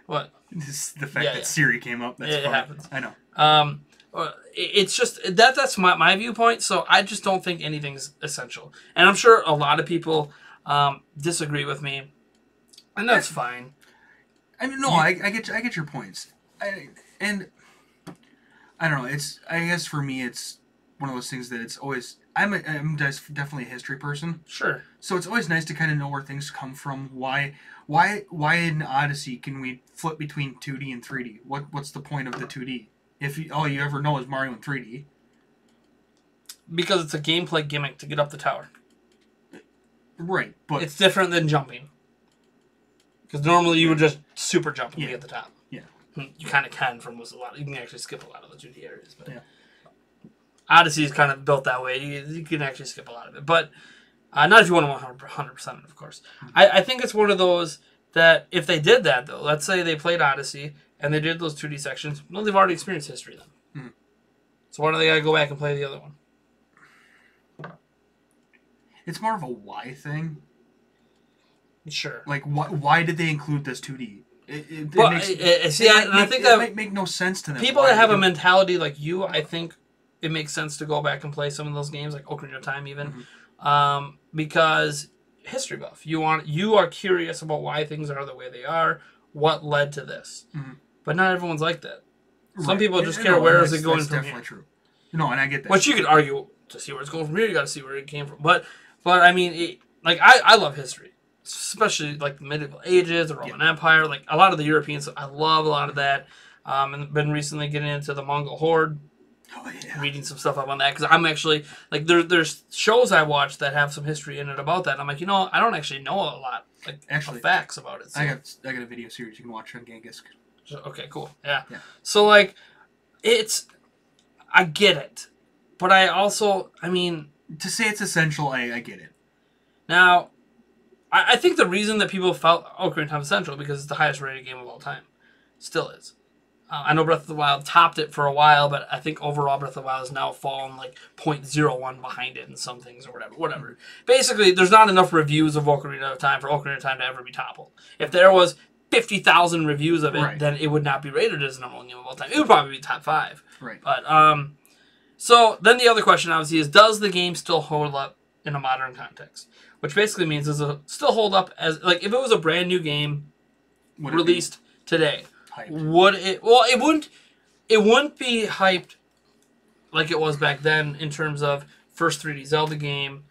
what? The fact that Siri came up, that's it happens. I know. It's just that's my viewpoint. So I just don't think anything's essential, and I'm sure a lot of people disagree with me, and that's fine. I mean, no, I get your points, and I don't know. I guess for me, it's one of those things that it's always. I'm just definitely a history person, Sure. so it's always nice to kind of know where things come from. Why in Odyssey can we flip between 2D and 3D? What's the point of the 2D if all you ever know is Mario in 3D? Because it's a gameplay gimmick to get up the tower. Right, but It's different than jumping. Because normally you would just super jump and Yeah. be at the top. Yeah. You kind of can from most a lot. You can actually skip a lot of the 2D areas. But Yeah. Odyssey is kind of built that way. You can actually skip a lot of it. But not if you want to 100% it, of course. I think it's one of those that if they did that, though, let's say they played Odyssey and they did those 2D sections, well, they've already experienced history then. Mhm. So why do they got to go back and play the other one? it's more of a why thing. Sure. Like, why did they include this 2D? It Well, makes, I think it that might make no sense to them. people why that have they a do it. mentality like you, I think it makes sense to go back and play some of those games, like Ocarina of Time, even, because history buff. You are curious about why things are the way they are, what led to this. Mhm. But not everyone's like that. Some Right. people just Yeah, care no, where is that's- it going that's from definitely here. true. No, and I get that. Which you could argue to see where it's going from here. You got to see where it came from. But I mean, I love history, especially like the medieval ages, the Roman Empire, like a lot of the European stuff. I love a lot of that. And been recently getting into the Mongol Horde, Oh yeah. reading some stuff up on that because I'm actually like there's shows I watch that have some history in it about that. And I'm like, I don't actually know a lot Actually, of facts about it. So. I got a video series you can watch on Genghis. Okay, cool. Yeah. Yeah. So like, I get it, but I mean. To say it's essential, I get it. Now, I think the reason that people felt Ocarina of Time essential because it's the highest rated game of all time. Still is. I know Breath of the Wild topped it for a while, but I think overall Breath of the Wild has now fallen like 0.01 behind it in some things or whatever. Basically, there's not enough reviews of Ocarina of Time for Ocarina of Time to ever be toppled. If there was 50,000 reviews of it, Right. then it would not be rated as the number one game of all time. It would probably be top 5. Right. But, so then the other question obviously is, does the game still hold up in a modern context? Which basically means, does it still hold up as, like, if it was a brand new game Would it released today, hyped? would it, well, it wouldn't be hyped like it was back then in terms of first 3D Zelda game,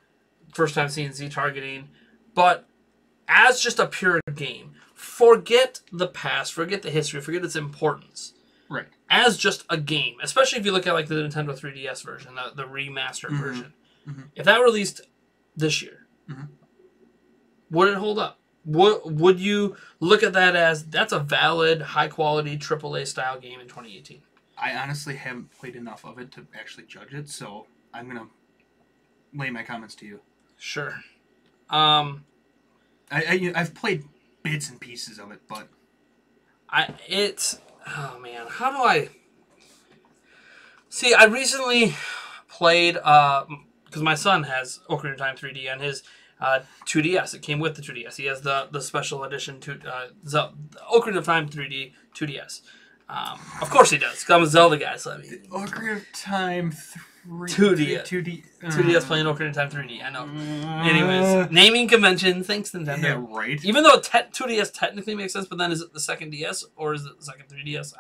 first time CNC targeting, but as just a pure game, forget the past, forget the history, forget its importance. Right. As just a game, especially if you look at like the Nintendo 3DS version, the remastered version. Mhm. If that released this year, would it hold up? Would you look at that as that's a valid, high quality AAA style game in 2018? I honestly haven't played enough of it to actually judge it, so I'm gonna lay my comments to you. Sure. I've played bits and pieces of it, but oh man, how do I see? I recently played because my son has Ocarina of Time 3D on his 2DS. It came with the 2DS. He has the special edition Ocarina of Time 3D 2DS. Of course he does. 'Cause I'm a Zelda guy, so I mean, Ocarina of Time 2D. 2DS playing Ocarina of Time 3D. I know. Anyways, naming convention. Thanks, Nintendo. Yeah, right. Even though 2DS technically makes sense, but then is it the second DS or is it the second 3DS?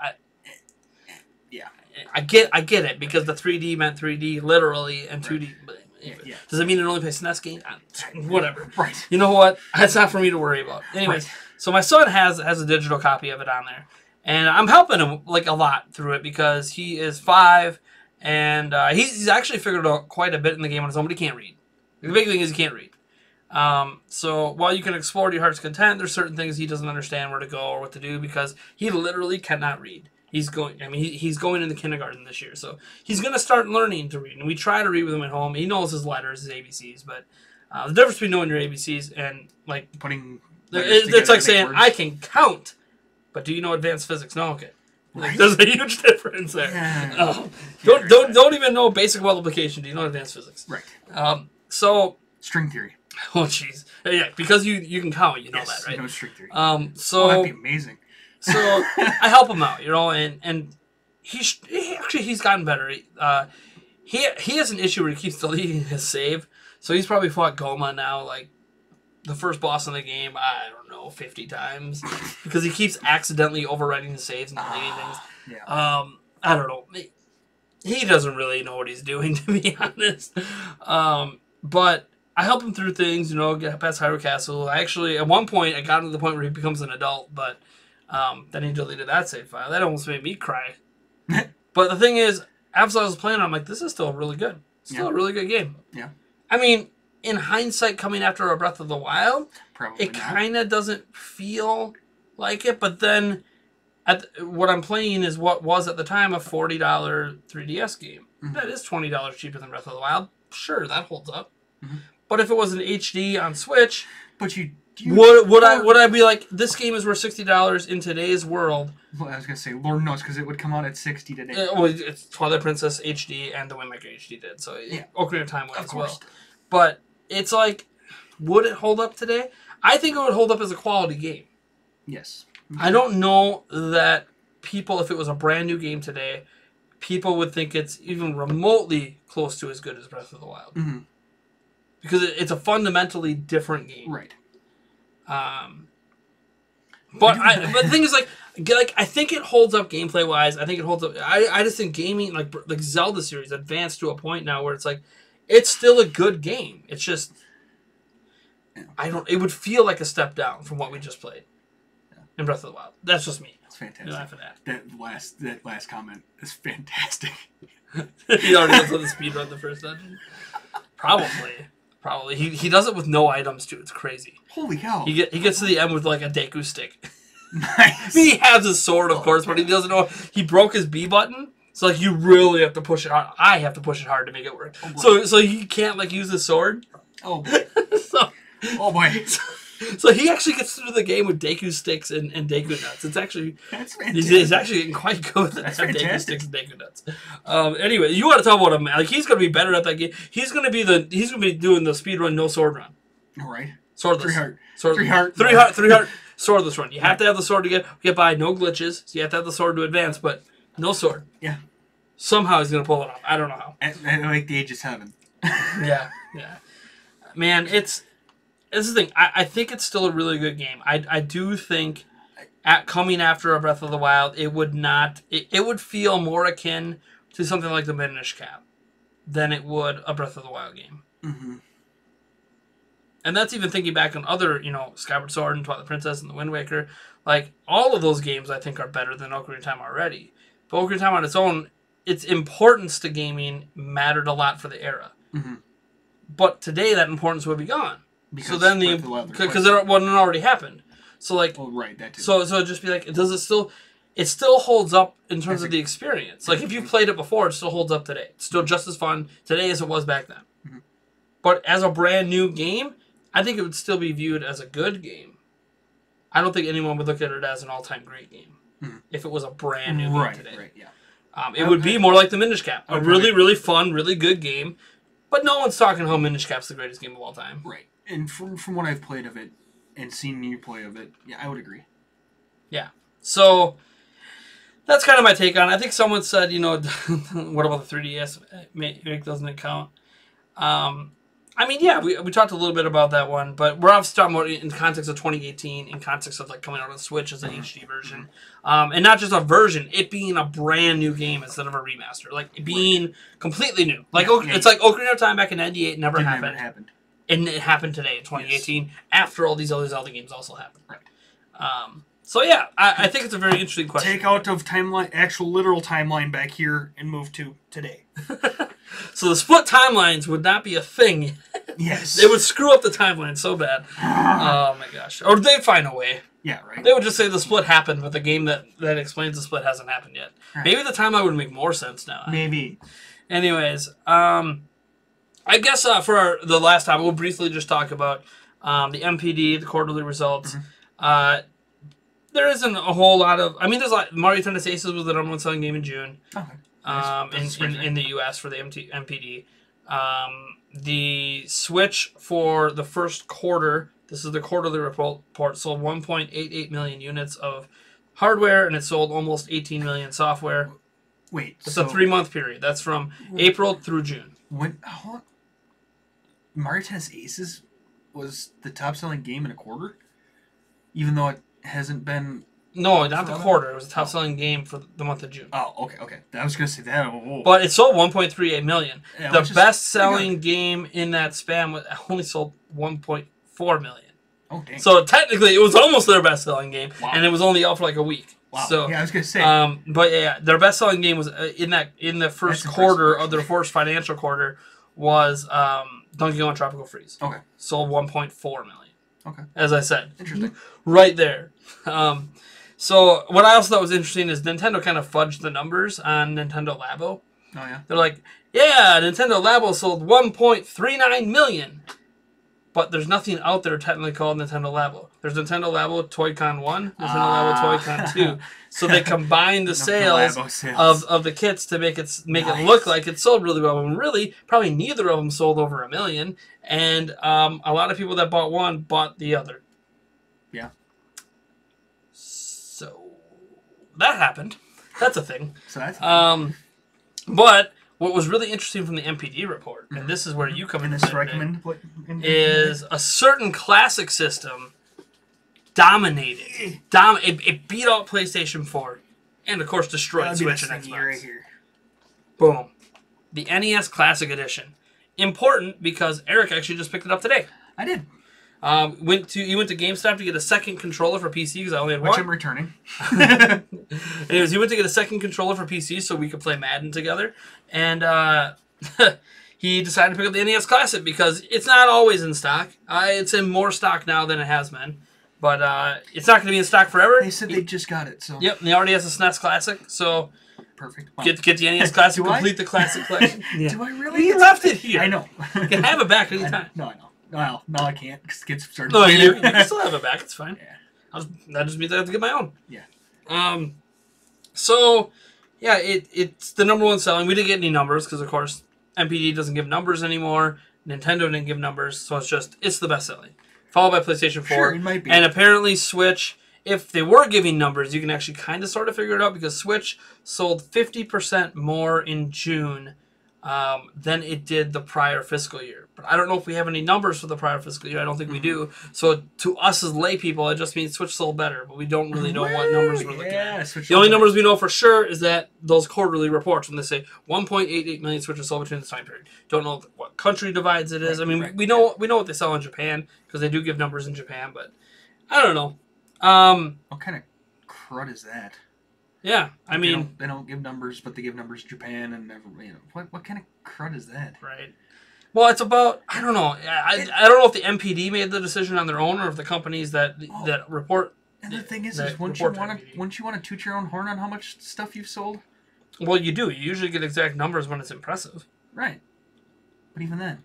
Yeah. I get it because the 3D meant 3D literally and 2D. But Yeah. does it mean it only plays SNES games? Whatever. Right. You know what? That's not for me to worry about. Anyways, Right. so my son has a digital copy of it on there, and I'm helping him like a lot through it because he is 5, and he's actually figured out quite a bit in the game on his own, but he can't read. The big thing is he can't read. So while you can explore to your heart's content, there's certain things he doesn't understand where to go or what to do because he literally cannot read. He's going into kindergarten this year, so he's going to start learning to read. And we try to read with him at home. He knows his letters, his ABCs, but the difference between knowing your ABCs and like Putting it's like saying I can count, but do you know advanced physics? No, okay. Like, there's a huge difference there. Yeah. Don't even know basic multiplication. Do you know advanced physics? Right. So String theory. oh jeez, yeah, because you can count, you know Yes, that, right? You know string theory. So that'd be amazing. So I help him out, and he's gotten better. He has an issue where he keeps deleting his save, so he's probably fought Goma now, like the first boss in the game, I don't know, 50 times because he keeps accidentally overwriting his saves and deleting things. Yeah. I don't know. he doesn't really know what he's doing, to be honest. But I help him through things, get past Hyrule Castle. I actually, at one point, I got to the point where he becomes an adult, but then he deleted that save file. That almost made me cry. But the thing is, after I was playing, I'm like, this is still really good. Still a really good game. Yeah. I mean, in hindsight, coming after a Breath of the Wild, Probably it kind of doesn't feel like it. But then, what I'm playing is what was at the time a $40 3DS game. Mm-hmm. That is $20 cheaper than Breath of the Wild. Sure, that holds up. Mm-hmm. But if it was an HD on Switch, but would I be like, this game is worth $60 in today's world? Well, I was gonna say, Lord knows, because it would come out at $60 today. Well, it's Twilight Princess HD and the Wind Waker HD did, so yeah. Ocarina of Time would as well. But it's like, would it hold up today? I think it would hold up as a quality game. Yes. I don't know that people, if it was a brand new game today, people would think it's even remotely close to as good as Breath of the Wild. Mm-hmm. Because it's a fundamentally different game. Right. But the thing is, like I think it holds up gameplay wise. I think it holds up. I just think gaming, like Zelda series, advanced to a point now where it's like, it's still a good game. It's just, it would feel like a step down from what we just played in Breath of the Wild. That's just me. That's fantastic. That last comment is fantastic. He already does the speed run the first dungeon. Probably. He does it with no items too. It's crazy. Holy cow. He gets to the end with like a Deku stick. Nice. He has his sword, of course, but he doesn't know. He broke his B button. So like, you really have to push it hard. I have to push it hard to make it work. Oh, so he can't like use his sword. Oh boy. Oh boy. So he actually gets through the game with Deku sticks and Deku nuts. It's actually, that's fantastic. He's actually getting quite good at Deku sticks and Deku nuts. Anyway, you want to talk about him? Like, he's going to be better at that game. He's going to be doing the speed run, no sword run. All right. Swordless. 3 heart. 3 heart. Swordless run. You have to have the sword to get by. No glitches. So you have to have the sword to advance, but no sword. Yeah. Somehow he's going to pull it off. I don't know how. At like the age of 7. Yeah. Man, it's the thing. I think it's still a really good game. I do think coming after a Breath of the Wild, it would not. It would feel more akin to something like the Minish Cap than it would a Breath of the Wild game. Mm-hmm. And that's even thinking back on other, Skyward Sword and Twilight Princess and the Wind Waker. Like, all of those games, I think, are better than Ocarina of Time already. But Ocarina of Time on its own, its importance to gaming mattered a lot for the era. Mm-hmm. But today, that importance would be gone. Because it already happened. So like, right, that too. So it'd just be like, it still holds up in terms of the experience. Like, if you played it before, it still holds up today. It's still just as fun today as it was back then. Mm-hmm. But as a brand new game, I think it would still be viewed as a good game. I don't think anyone would look at it as an all-time great game if it was a brand new game today. Right, yeah. It would be more like the Minish Cap, a really, really fun, really good game. But no one's talking how Minish Cap's the greatest game of all time. Right. And from what I've played of it and seen you play of it, yeah, I would agree. Yeah. So that's kind of my take on it. I think someone said, what about the 3DS? Doesn't it count? I mean, yeah, we talked a little bit about that one, but we're obviously talking about it in the context of 2018, in context of like coming out on Switch as an HD version, and not just a version, it being a brand new game instead of a remaster, like it being completely new. Like it's like Ocarina of Time back in '98 never happened, and it happened today in 2018 after all these other Zelda games also happened. Right. So yeah, I think it's a very interesting question. Take out of timeline, actual literal timeline back here, and move to today. So the split timelines would not be a thing. Yes. They would screw up the timeline so bad. Oh my gosh. Or they'd find a way. Yeah, right. They would just say the split happened, but the game that explains the split hasn't happened yet. Right. Maybe the timeline would make more sense now. Maybe. Anyways, I guess for the last time, we'll briefly just talk about the MPD, the quarterly results. Mm-hmm. There isn't a whole lot of... I mean, there's like Mario Tennis Aces was the number one selling game in June. Okay. In the US for the MPD. The Switch for the first quarter, this is the quarterly report, sold 1.88 million units of hardware, and it sold almost 18 million software. Wait, it's a 3-month period. That's from April through June. Mario Tennis Aces was the top-selling game in a quarter? Even though it hasn't been No, not the quarter. It was the top-selling game for the month of June. Oh, okay. I was gonna say that. Whoa. But it sold 1.38 million. Yeah, the best-selling game in that span only sold 1.4 million. Oh, dang. So technically, it was almost their best-selling game, wow. and it was only out for like a week. Wow. So, yeah, I was gonna say. But yeah, their best-selling game was in the first quarter of their first financial quarter was Donkey Kong Tropical Freeze. Okay. Sold 1.4 million. Okay. As I said. Interesting. Right there. So what I also thought was interesting is Nintendo kind of fudged the numbers on Nintendo Labo. Oh yeah. They're like, yeah, Nintendo Labo sold 1.39 million. But there's nothing out there technically called Nintendo Labo. There's Nintendo Labo Toy-Con 1, Nintendo Labo Toy-Con 2. So they combine the sales of the kits to make it look like it sold really well. And really, probably neither of them sold over 1 million. And a lot of people that bought one bought the other. Yeah. So that happened. That's a thing. So that's but what was really interesting from the MPD report, and this is where you come in, is a certain classic system dominated. It beat out PlayStation 4, and of course destroyed Switch and Xbox. Right here. Boom. The NES Classic Edition. Important because Eric actually just picked it up today. I did. You went to GameStop to get a second controller for PC because I only had one. Which I'm returning. Anyways, he went to get a second controller for PC so we could play Madden together, and he decided to pick up the NES Classic because it's not always in stock. It's in more stock now than it has been, but it's not going to be in stock forever. They said they just got it, so yep, and he already has a SNES Classic, so perfect. Wow. Get the NES Classic, complete the Classic collection. Yeah. Do I really? He left it here. I know. You can have it back anytime. No, I know. Well, no, I can't. Because kids started. No, you can still have it back. It's fine. Yeah. That just means I have to get my own. Yeah. So, yeah, it's the number one selling. We didn't get any numbers because, of course, MPD doesn't give numbers anymore. Nintendo didn't give numbers, so it's the best selling. Followed by PlayStation 4. Sure, it might be. And apparently Switch, if they were giving numbers, you can actually kind of sort of figure it out because Switch sold 50% more in June than it did the prior fiscal year. But I don't know if we have any numbers for the prior fiscal year. I don't think we do. So to us as lay people, it just means Switch sold better, but we don't really know what numbers we're looking at. The only numbers we know for sure is that those quarterly reports when they say 1.88 million Switches sold between this time period. Don't know what country divides it is. I mean, we know what they sell in Japan because they do give numbers in Japan, but I don't know. What kind of crud is that? Yeah, I mean... They don't give numbers, but they give numbers to Japan and what kind of crud is that? Right. Well, it's about... I don't know. I don't know if the MPD made the decision on their own or if the companies that report... And the thing is once you want to toot your own horn on how much stuff you've sold... Well, you do. You usually get exact numbers when it's impressive. Right. But even then,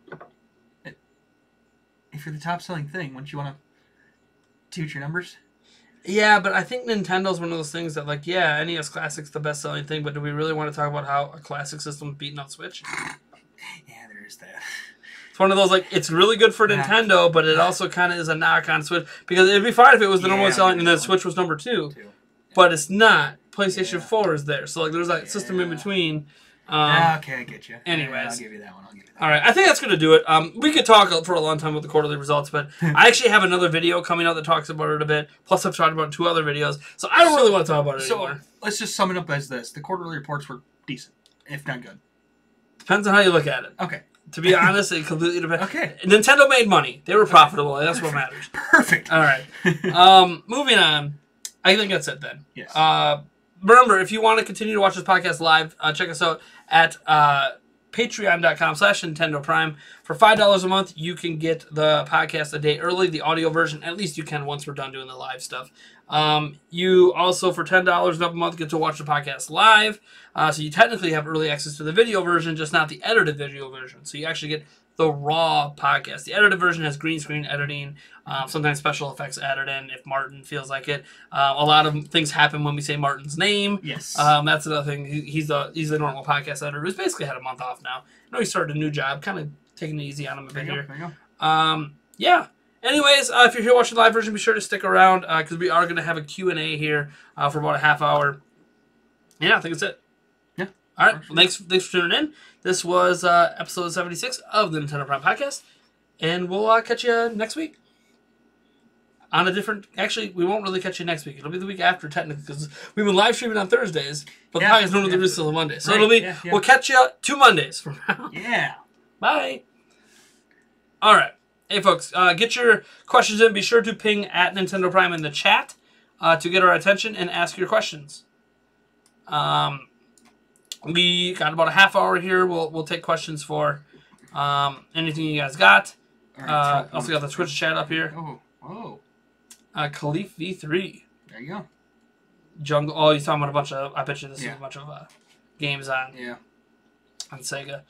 if you're the top-selling thing, wouldn't you want to toot your numbers? Yeah, but I think Nintendo's one of those things that, like, yeah, NES Classic's the best-selling thing, but do we really want to talk about how a classic system beating out Switch? Yeah, there is that. It's one of those, like, it's really good for Nintendo, but it also kind of is a knock on Switch. Because it'd be fine if it was the number one selling and then Switch was number 2. But it's not. PlayStation 4 is there. So, like, there's that system in between. Okay, I get you. Anyways. I'll give you that one. All right, I think that's going to do it. We could talk for a long time about the quarterly results, but I actually have another video coming out that talks about it a bit. Plus, I've talked about it in 2 other videos, so I don't really want to talk about it anymore. Let's just sum it up as this. The quarterly reports were decent, if not good. Depends on how you look at it. Okay. To be honest, it completely depends. Okay. Nintendo made money. They were profitable, and that's what matters. Perfect. All right. Moving on. I think that's it then. Yes. Remember, if you want to continue to watch this podcast live, check us out at patreon.com/Nintendo Prime. For $5 a month, you can get the podcast a day early, the audio version. At least you can once we're done doing the live stuff. You also, for $10 and up a month, get to watch the podcast live. So you technically have early access to the video version, just not the edited video version. So you actually get the raw podcast. The edited version has green screen editing, sometimes special effects added in if Martin feels like it. A lot of things happen when we say Martin's name. Yes. That's another thing. He's the normal podcast editor who's basically had a month off now. I know he started a new job, kind of taking it easy on him a bit here. There you go. Yeah. Anyways, if you're here watching the live version, be sure to stick around because we are going to have a Q&A here for about a half hour. Yeah, I think that's it. Yeah. All right. Well, thanks for tuning in. This was episode 76 of the Nintendo Prime Podcast, and we'll catch you next week. on a different. Actually, we won't really catch you next week. It'll be the week after, technically, because we've been live streaming on Thursdays, but the podcast normally releases on Monday. So it'll be. We'll catch you 2 Mondays from now. Yeah. Bye. All right. Hey, folks, get your questions in. Be sure to ping at Nintendo Prime in the chat to get our attention and ask your questions. We got about a half hour here. We'll take questions for anything you guys got. Right, also got the Twitch chat up here. Oh. Khalif V3. There you go. Jungle. Oh, he's talking about a bunch of. I bet you this is a bunch of games on. Yeah. On Sega.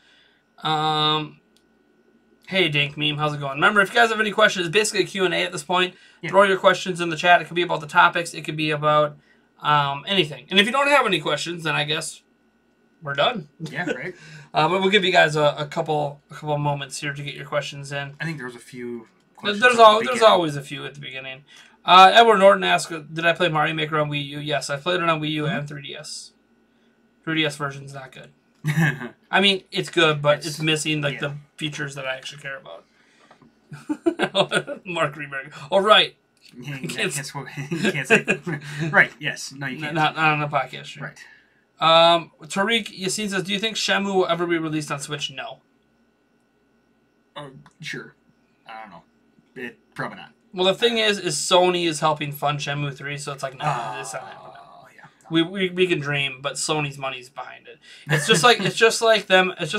Hey, Dink Meme, how's it going? Remember, if you guys have any questions, it's basically a Q&A at this point. Yeah. Throw your questions in the chat. It could be about the topics. It could be about anything. And if you don't have any questions, then I guess we're done. Yeah, right. But we'll give you guys a couple moments here to get your questions in. I think there was a few questions. There's always a few at the beginning. Edward Norton asked, did I play Mario Maker on Wii U? Yes, I played it on Wii U and 3DS. 3DS version's not good. I mean, it's good, but it's missing the features that I actually care about. Mark Reberg. Oh, right. Yeah, you can't say. Right, yes. No, you can't. Not on a podcast. Sure. Right. Tariq Yassin says, do you think Shenmue will ever be released on Switch? No. Sure. I don't know. Probably not. Well, the thing is Sony is helping fund Shenmue 3, so it's like, no, it's not happening. We can dream, but Sony's money's behind it. It's just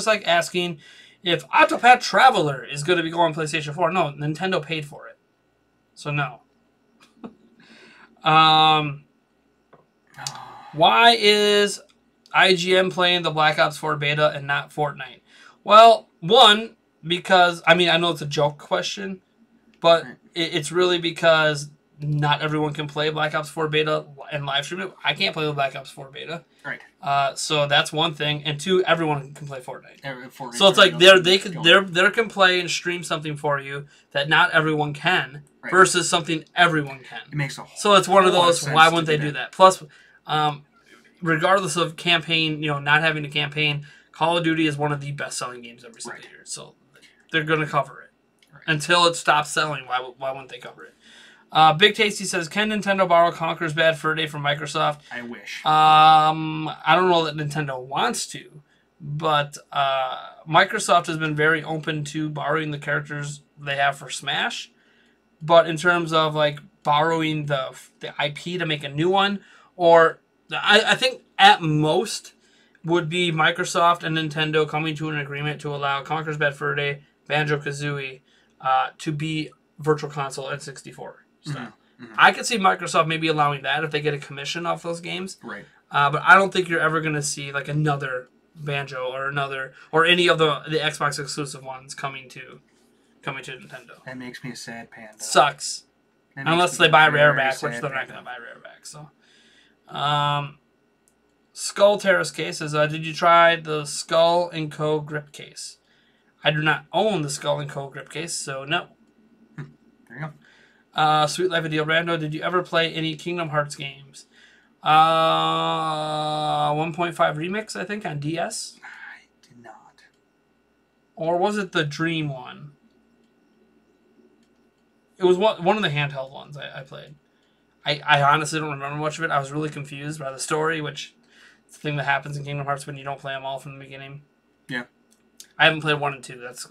like asking if Octopath Traveler is going to be going on PlayStation 4. No, Nintendo paid for it, so no. Why is IGN playing the Black Ops 4 beta and not Fortnite? Well, one, because I know it's a joke question, but it's really because not everyone can play Black Ops 4 beta and live stream it. I can't play the Black Ops 4 beta. Right. So that's one thing. And two, everyone can play Fortnite. So it's like they can play and stream something for you that not everyone can versus something everyone can. It makes a whole So it's one of those, why wouldn't they do that? Plus, regardless of campaign, not having a campaign, Call of Duty is one of the best-selling games every single year. So they're going to cover it. Until it stops selling, why wouldn't they cover it? Big Tasty says, can Nintendo borrow Conker's Bad Fur Day from Microsoft? I wish. I don't know that Nintendo wants to, but Microsoft has been very open to borrowing the characters they have for Smash. But in terms of borrowing the IP to make a new one, or I think at most would be Microsoft and Nintendo coming to an agreement to allow Conker's Bad Fur Day, Banjo-Kazooie to be Virtual Console N64. I could see Microsoft maybe allowing that if they get a commission off those games. Right. But I don't think you're ever going to see another Banjo or any of the Xbox exclusive ones coming to Nintendo. That makes me a sad panda. Sucks. Unless they buy Rare back, which they're not going to buy Rare back. So, Skull Terrace case says, did you try the Skull & Co. grip case? I do not own the Skull & Co. grip case, so no. There you go. Sweet Life of Deal Rando, did you ever play any Kingdom Hearts games? 1.5 Remix, I think, on DS? I did not. Or was it the Dream one? It was one of the handheld ones I played. I honestly don't remember much of it. I was really confused by the story, which is the thing that happens in Kingdom Hearts when you don't play them all from the beginning. Yeah. I haven't played 1 and 2. That's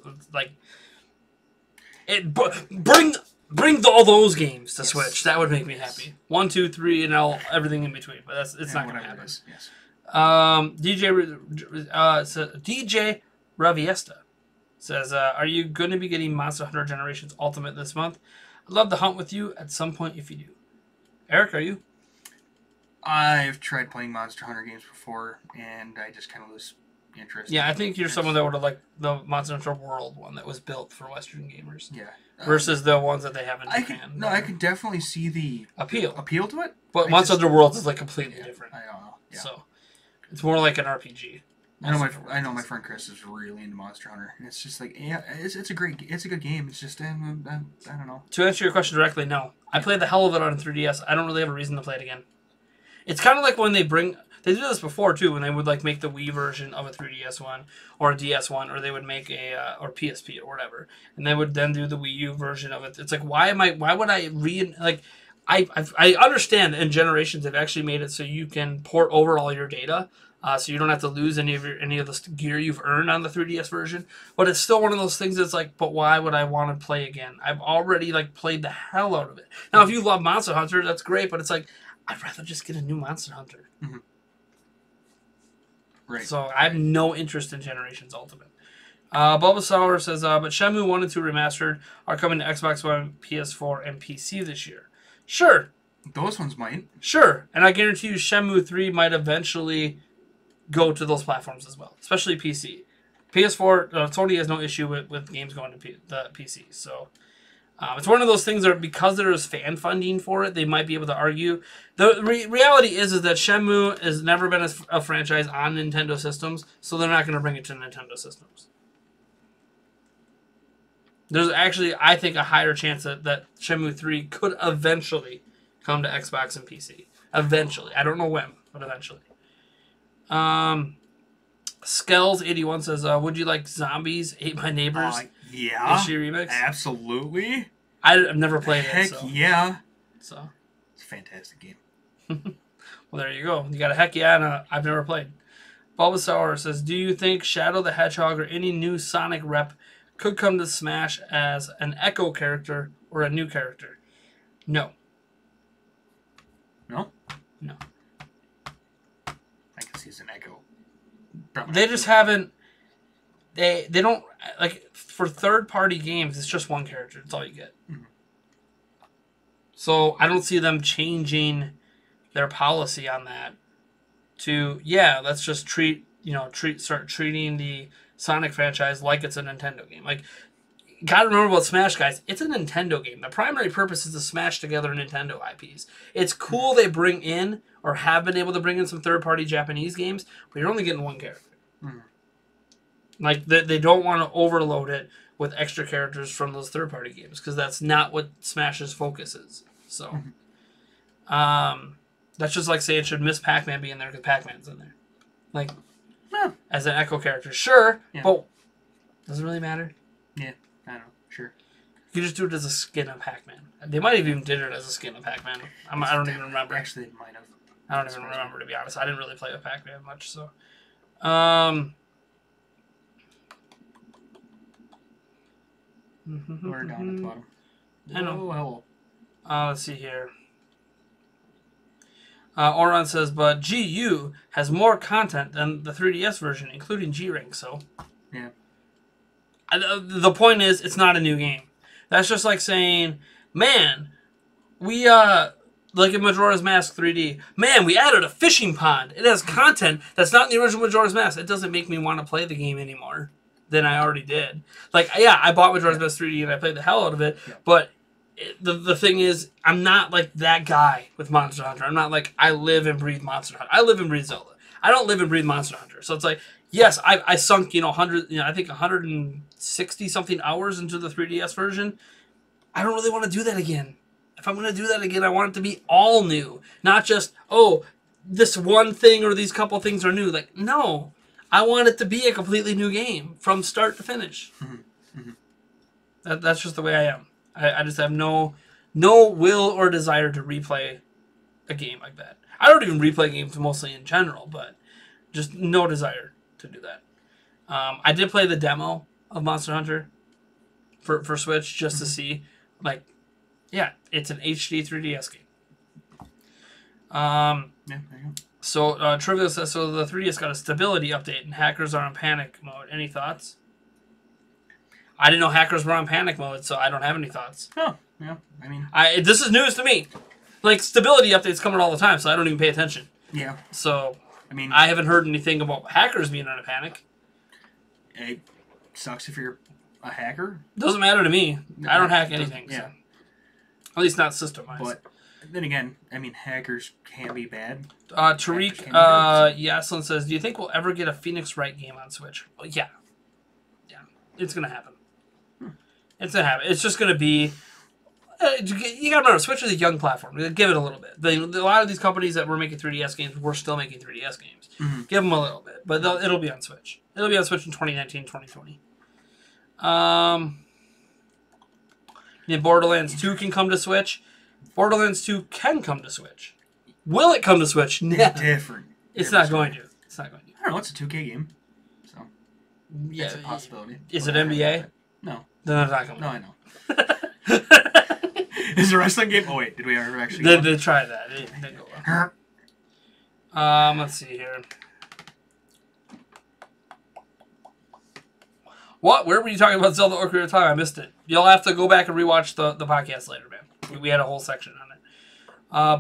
Bring all those games to Switch. That would make me happy. 1, 2, 3, and everything in between. But it's not going to happen. Yes. DJ Raviesta says, are you going to be getting Monster Hunter Generations Ultimate this month? I'd love to hunt with you at some point if you do. Eric, are you? I've tried playing Monster Hunter games before, and I just kind of lose interest. Yeah, I think you're someone that would have liked the Monster Hunter World one that was built for Western gamers. Yeah. Versus the ones that they have in Japan. I could definitely see the appeal to it. But Monster Hunter World is completely different. I don't know. Yeah. So it's more like an RPG. I know my friend Chris is really into Monster Hunter. And it's just it's a good game. It's just I don't know. To answer your question directly, no. I played the hell of it on 3DS. I don't really have a reason to play it again. It's kind of like when they did this before too, when they would like make the Wii version of a 3DS one or a DS one, or they would make a or PSP or whatever, and they would then do the Wii U version of it. It's like why would I I understand in generations they've actually made it so you can port over all your data, so you don't have to lose any of the gear you've earned on the 3DS version. But it's still one of those things that's like, but why would I want to play again? I've already like played the hell out of it. Now, if you love Monster Hunter, that's great, but it's like I'd rather just get a new Monster Hunter. Mm-hmm. Right. So I have no interest in Generations Ultimate. Bulbasaur says, but Shenmue 1 and 2 Remastered are coming to Xbox One, PS4, and PC this year. Sure. Those ones might. Sure. And I guarantee you Shenmue 3 might eventually go to those platforms as well, especially PC. PS4, Sony has no issue with games going to the PC. So it's one of those things that because there is fan funding for it, they might be able to argue. The reality is that Shenmue has never been a franchise on Nintendo systems, so they're not going to bring it to Nintendo systems. There's actually, I think, a higher chance that Shenmue 3 could eventually come to Xbox and PC. Eventually. I don't know when, but eventually. Skells81 says, would you like Zombies Ate My Neighbors? Yeah. Is she remix? Absolutely. I've never played Heck it. So. Yeah. So. It's a fantastic game. Well, there you go. You got a heck yeah and a I've never played. Bulbasaur says, do you think Shadow the Hedgehog or any new Sonic rep could come to Smash as an Echo character or a new character? No. No? No. I can see it's an Echo. They just haven't... They don't... Like, for third-party games, it's just one character. That's all you get. Mm-hmm. So, I don't see them changing their policy on that to, yeah, let's just start treating the Sonic franchise like it's a Nintendo game. Like, gotta remember about Smash, guys. It's a Nintendo game. The primary purpose is to smash together Nintendo IPs. It's cool they bring in, or have been able to bring in some third-party Japanese games, but you're only getting one character. Mm-hmm. Like, they don't want to overload it with extra characters from those third-party games, because that's not what Smash's focus is. So, that's just like saying, should Miss Pac-Man be in there because Pac-Man's in there? Like, as an Echo character, sure, but does it really matter? Yeah, I know, sure. You just do it as a skin of Pac-Man. They might have even did it as a skin of Pac-Man. I don't even remember. Actually, they might have. I don't even remember, to be honest. I didn't really play with Pac-Man much, so. We're down at the bottom. I know. Hello. Let's see here. Oron says, but GU has more content than the 3DS version, including G-Ring, so... Yeah. The point is, it's not a new game. That's just like saying, man, we, like in Majora's Mask 3D, man, we added a fishing pond. It has content that's not in the original Majora's Mask. It doesn't make me want to play the game anymore than I already did. Like, yeah, I bought Majora's Mask 3D and I played the hell out of it, but the thing is, I'm not like that guy with Monster Hunter. I'm not like, I live and breathe Monster Hunter. I live and breathe Zelda. I don't live and breathe Monster Hunter. So it's like, yes, I sunk, 100, I think 160 something hours into the 3DS version. I don't really want to do that again. If I'm going to do that again, I want it to be all new. Not just, oh, this one thing or these couple things are new. Like, no. I want it to be a completely new game from start to finish. Mm-hmm. Mm-hmm. That's just the way I am. I just have no will or desire to replay a game like that. I don't even replay games mostly in general, but just no desire to do that. I did play the demo of Monster Hunter for Switch just to see, like, yeah, it's an HD 3DS game. Yeah, there you go. So, Trivial says, so the 3DS got a stability update and hackers are in panic mode. Any thoughts? I didn't know hackers were on panic mode, so I don't have any thoughts. Oh, yeah, I mean... This is news to me. Like, stability updates coming all the time, so I don't even pay attention. Yeah. So, I mean... I haven't heard anything about hackers being in a panic. It sucks if you're a hacker. Doesn't matter to me. I don't hack anything. Yeah. So. At least not system-wise. But then again, I mean, hackers can be bad. Tariq Yaslin says, do you think we'll ever get a Phoenix Wright game on Switch? Well, yeah. Yeah. It's going to happen. It's going to happen. It's just going to be... You gotta remember, Switch is a young platform. Give it a little bit. A lot of these companies that were making 3DS games were still making 3DS games. Give them a little bit, but it'll be on Switch. It'll be on Switch in 2019, 2020. Yeah, Borderlands 2 can come to Switch. Borderlands 2 can come to Switch. Will it come to Switch? Yeah. Different. It's not going to. It's not going to. I don't know. It's a 2K game, so yeah, it's a possibility. Is it NBA? No. Then it's not coming. No, I know. Is it a wrestling game? Oh wait, did we ever actually? They tried that. It didn't go well. Let's see here. What? Where were you talking about Zelda Ocarina of Time? I missed it. You'll have to go back and rewatch the podcast later, man. We had a whole section on it.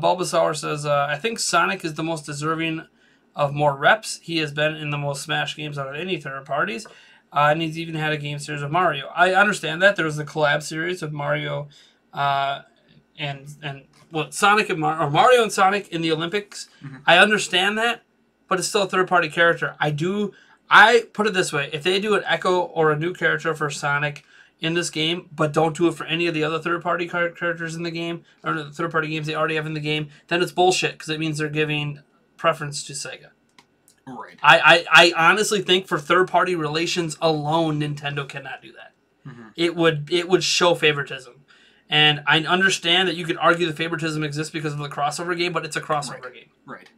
Bulbasaur says, I think Sonic is the most deserving of more reps. He has been in the most Smash games out of any third parties. And he's even had a game series with Mario. I understand that. There was the collab series with Mario and Sonic and Mario and Sonic in the Olympics. Mm-hmm. I understand that, but it's still a third-party character. I put it this way. If they do an Echo or a new character for Sonic in this game, but don't do it for any of the other third-party characters in the game, or the third-party games they already have in the game, then it's bullshit, because it means they're giving preference to Sega. Right. I honestly think for third-party relations alone, Nintendo cannot do that. Mm-hmm. It would show favoritism. And I understand that you could argue the favoritism exists because of the crossover game, but it's a crossover game. Right.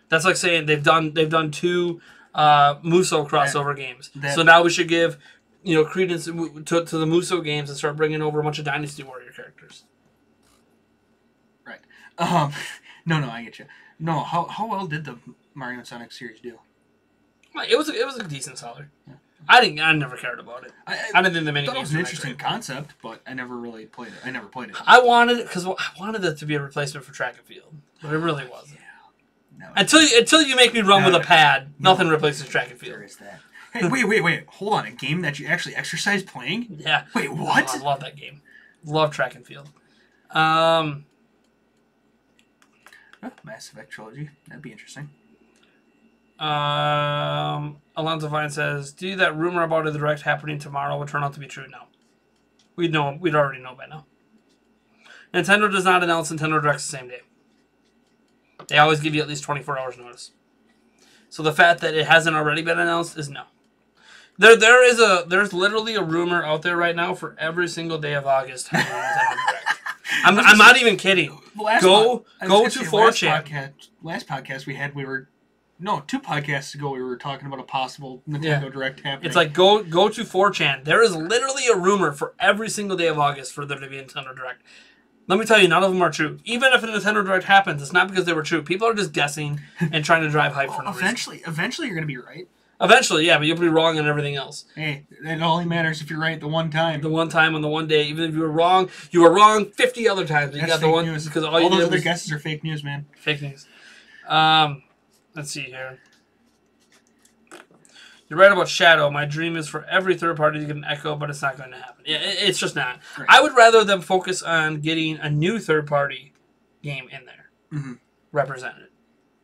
That's like saying they've done two Muso crossover games. So now we should give credence to the Muso games and start bringing over a bunch of Dynasty Warrior characters. Right. No, I get you. No, how well did the Mario and Sonic series do? It was a decent seller. Yeah. I never cared about it. I didn't think the mini games. It was an interesting concept, but I never really played it. I wanted it because I wanted it to be a replacement for track and field, but it really wasn't. Yeah. No, until you make me run with a pad, nothing replaces track and field. There is that. Hey, wait. Hold on. A game that you actually exercise playing? Yeah. Wait, what? Oh, I love that game. Love track and field. Mass Effect trilogy. That'd be interesting. Alonzo Vine says, "Do that rumor about a direct happening tomorrow will turn out to be true?" No. We'd already know by now. Nintendo does not announce Nintendo Directs the same day. They always give you at least 24 hours notice. So the fact that it hasn't already been announced is no. There's literally a rumor out there right now for every single day of August having a Nintendo Direct. I'm not even kidding. Go to 4chan. Last podcast we had, 2 podcasts ago we were talking about a possible Nintendo Direct happening. It's like go to 4chan. There is literally a rumor for every single day of August for there to be a Nintendo Direct. Let me tell you, none of them are true. Even if a Nintendo Direct happens, it's not because they were true. People are just guessing and trying to drive hype for no reason. Eventually you're going to be right. Eventually, yeah, but you'll be wrong on everything else. Hey, it only matters if you're right the one time. The one time on the one day. Even if you were wrong 50 other times. That's you got the one news. Because all those other guesses are fake news, man. Fake news. Let's see here. You're right about Shadow. My dream is for every third party to get an Echo, but it's not going to happen. Yeah, it's just not. Right. I would rather them focus on getting a new third party game in there, represented.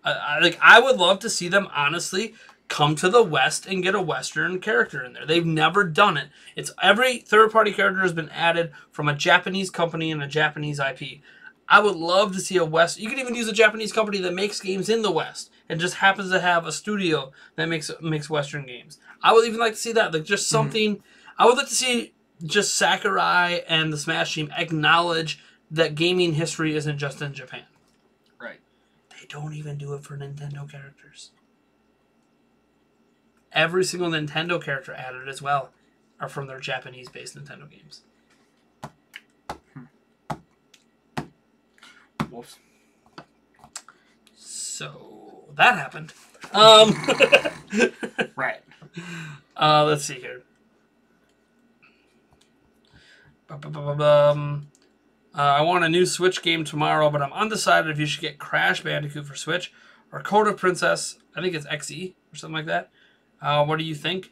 I would love to see them honestly come to the West and get a Western character in there. They've never done it. It's every third party character has been added from a Japanese company and a Japanese IP. I would love to see a West. You could even use a Japanese company that makes games in the West and just happens to have a studio that makes Western games. I would even like to see that. Like just something. I would like to see just Sakurai and the Smash team acknowledge that gaming history isn't just in Japan. Right. They don't even do it for Nintendo characters. Every single Nintendo character added as well are from their Japanese-based Nintendo games. Whoops. So that happened. Right. Let's see here. I want a new Switch game tomorrow, but I'm undecided if you should get Crash Bandicoot for Switch or Code of Princess. I think it's XE or something like that. What do you think?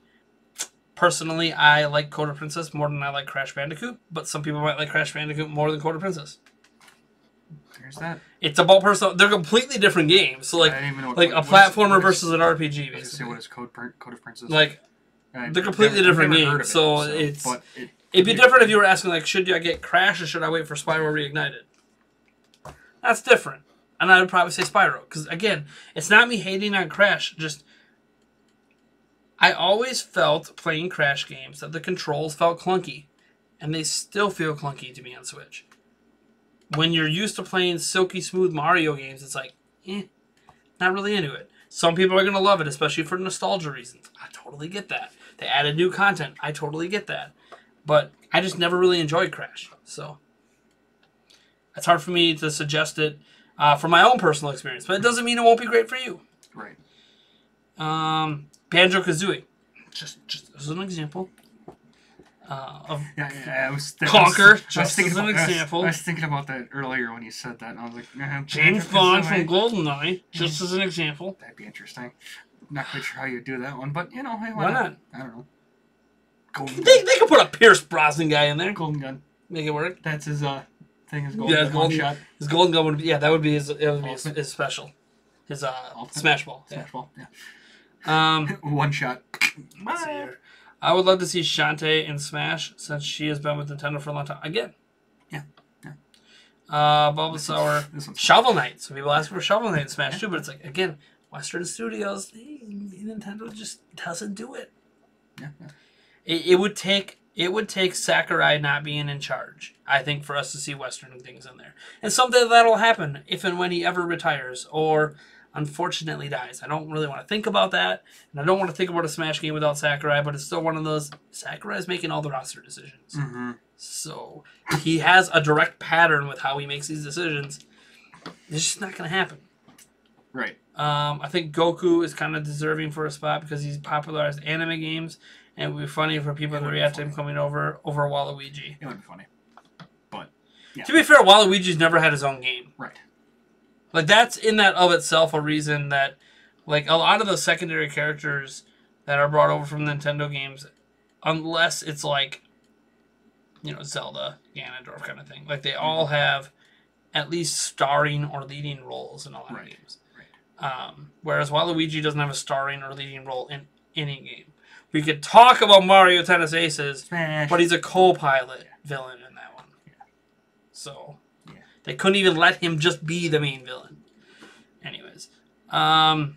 Personally, I like Code of Princess more than I like Crash Bandicoot, but some people might like Crash Bandicoot more than Code of Princess. There's that. It's about personal. They're completely different games. So like a platformer versus an RPG. Basically, what is Code of Princess? Like they're completely different games. So it's. But It'd be different if you were asking, like, should I get Crash or should I wait for Spyro Reignited? That's different. And I would probably say Spyro. Because, again, it's not me hating on Crash. Just, I always felt playing Crash games that the controls felt clunky. And they still feel clunky to me on Switch. When you're used to playing silky smooth Mario games, it's like, not really into it. Some people are going to love it, especially for nostalgia reasons. I totally get that. They added new content. I totally get that. But I just never really enjoyed Crash. So it's hard for me to suggest it from my own personal experience. But it doesn't mean it won't be great for you. Right. Banjo-Kazooie. Just as an example. Of I was Conquer, I just as an example. I was thinking about that earlier when you said that, and I was like, James Bond from GoldenEye, just as an example. That'd be interesting. Not quite sure how you'd do that one, but, hey, why not? I don't know. They could put a Pierce Brosnan guy in there. Golden Gun. Make it work. That's his thing, his Golden Gun shot. His Golden Gun would be, that would be his special. His Smash Ball. Smash Ball, yeah. One shot. Bye. I would love to see Shantae in Smash since she has been with Nintendo for a long time. Again. Yeah. Bulbasaur. Shovel Knight. So people ask for Shovel Knight in Smash too, but it's like, again, Western Studios, Nintendo just doesn't do it. Yeah. It would take Sakurai not being in charge, I think, for us to see Western things in there. And someday that'll happen if and when he ever retires or unfortunately dies. I don't really want to think about that, and I don't want to think about a Smash game without Sakurai, but it's still one of those, Sakurai's making all the roster decisions. Mm-hmm. So he has a direct pattern with how he makes these decisions. It's just not going to happen. Right. I think Goku is kind of deserving for a spot because he's popularized anime games, and it would be funny for people to react to him coming over Waluigi. It would be funny. But, yeah. To be fair, Waluigi's never had his own game. Right. Like, that's in that of itself a reason that, like, a lot of the secondary characters that are brought over from Nintendo games, unless it's like, Zelda, Ganondorf kind of thing, like, they all have at least starring or leading roles in a lot of games. Right. Whereas Waluigi doesn't have a starring or leading role in any game. We could talk about Mario Tennis Aces, Smash. but he's a co-pilot villain in that one. Yeah. So... they couldn't even let him just be the main villain. Anyways. I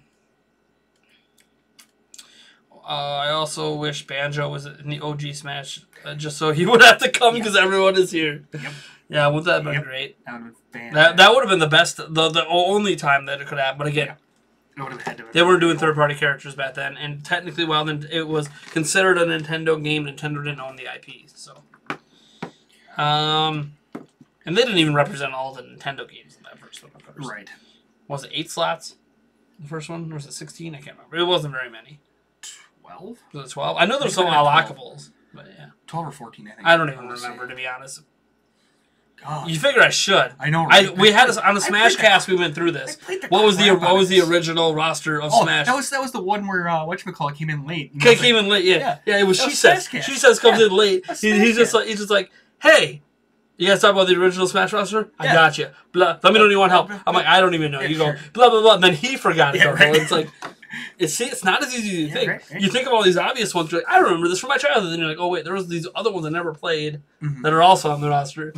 also wish Banjo was in the OG Smash, just so he would have to come because everyone is here. Yep. Yeah, wouldn't that have been great? That would have been the best, the only time that it could happen. But again, they weren't doing third-party characters back then. And technically, while it was considered a Nintendo game, Nintendo didn't own the IP. So, and they didn't even represent all the Nintendo games in that first one, of course. Right. Was it 8 slots? The first one? Or was it 16? I can't remember. It wasn't very many. 12? Was it 12? I know there's some unlockables. But yeah. 12 or 14, I think. I don't even remember, to be honest. God. You figure I should. I know. Right? We had on the Smash Cast. We went through this. What was the original roster of Smash? That was the one where whatchamacallit came in late. Came in late. Yeah. It was She Says. She Says comes in late. He's just like, hey. You guys talk about the original Smash roster? I got you. Blah. Let me know if you want help. I'm like, I don't even know. You go, blah, blah, blah. And then he forgot it. Right. It's like, it's not as easy as you think. Right. You think of all these obvious ones. You're like, I remember this from my childhood. And then you're like, oh, wait, there was these other ones I never played that are also on the roster.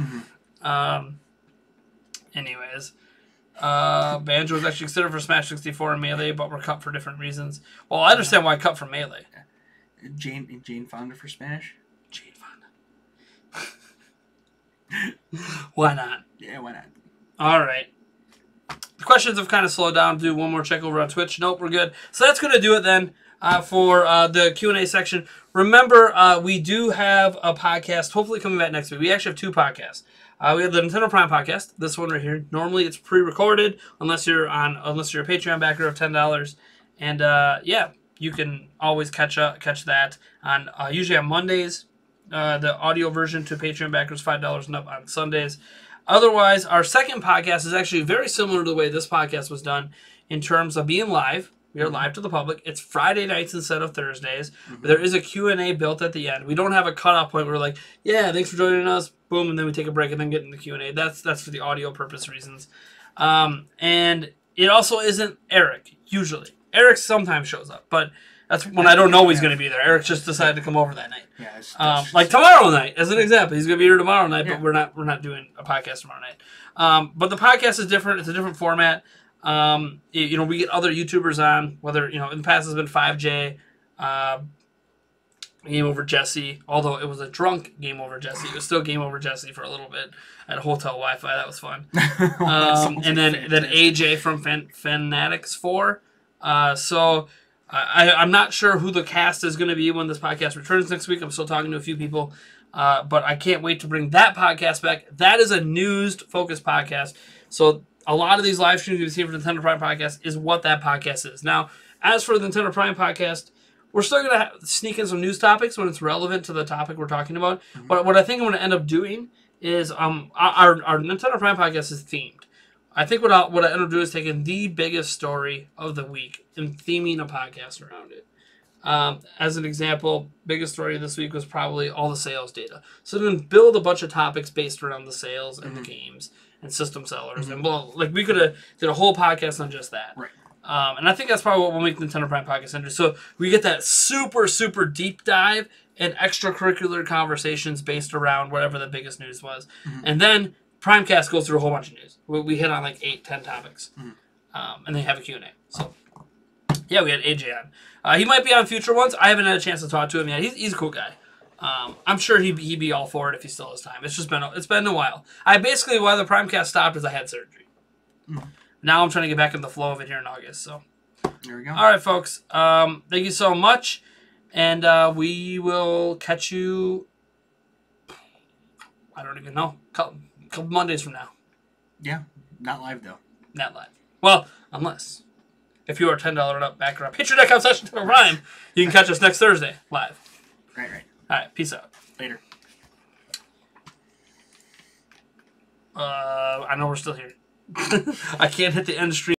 Anyways. Banjo was actually considered for Smash 64 and Melee, but were cut for different reasons. Well, I understand why cut for Melee. Jane Fonda for Smash? Jane Fonda. Why not? Yeah, why not? All right. The questions have kind of slowed down. Do one more check over on Twitch. Nope, we're good. So that's going to do it then for the Q&A section. Remember, we do have a podcast hopefully coming back next week. We actually have 2 podcasts. We have the Nintendo Prime podcast. This one right here. Normally it's pre-recorded unless you're a Patreon backer of $10. And yeah, you can always catch that on usually on Mondays. The audio version to Patreon backers, $5 and up on Sundays. Otherwise, our second podcast is actually very similar to the way this podcast was done in terms of being live. We are live to the public. It's Friday nights instead of Thursdays. There is a Q&A built at the end. We don't have a cutoff point where we're like, yeah, thanks for joining us. Boom, and then we take a break and then get into the Q&A. That's for the audio purpose reasons. And it also isn't Eric, usually. Eric sometimes shows up, but That's when I don't know he's going to be there. Eric just decided to come over that night. Yeah, that's like tomorrow night, as an example. He's going to be here tomorrow night, Yeah. but we're not doing a podcast tomorrow night. But the podcast is different. It's a different format. We get other YouTubers on, whether, in the past it's been 5J, Game Over Jesse, although it was a drunk Game Over Jesse. It was still Game Over Jesse for a little bit at Hotel Wi-Fi. That was fun. And then AJ from Fanatics 4. So I'm not sure who the cast is going to be when this podcast returns next week. I'm still talking to a few people. But I can't wait to bring that podcast back. That is a news-focused podcast. So a lot of these live streams you've seen for the Nintendo Prime podcast is what that podcast is. Now, as for the Nintendo Prime podcast, we're still going to sneak in some news topics when it's relevant to the topic we're talking about. Mm-hmm. But what I think I'm going to end up doing is our Nintendo Prime podcast is themed. I think what I end up doing is taking the biggest story of the week and theming a podcast around it. As an example, biggest story this week was probably all the sales data. So then build a bunch of topics based around the sales and the games and system sellers. And we could have did a whole podcast on just that. Right. And I think that's probably what we'll make the Nintendo Prime podcast into. So we get that super, super deep dive and extracurricular conversations based around whatever the biggest news was. Mm-hmm. And then Primecast goes through a whole bunch of news. We hit on like 8-10 topics. Mm-hmm. And they have a Q&A. So, yeah, we had AJ on. He might be on future ones. I haven't had a chance to talk to him yet. He's a cool guy. I'm sure he'd be all for it if he still has time. It's been a while. Why the Primecast stopped is I had surgery. Mm-hmm. Now I'm trying to get back in the flow of it here in August. So there we go. All right, folks. Thank you so much, and we will catch you. I don't even know. Couple Mondays from now. Yeah, not live though. Not live. Well, unless if you are $10 and up, backer up, Patreon.com/Prime, you can catch us next Thursday live. Right. All right. Peace out. Later. I know we're still here. I can't hit the end stream.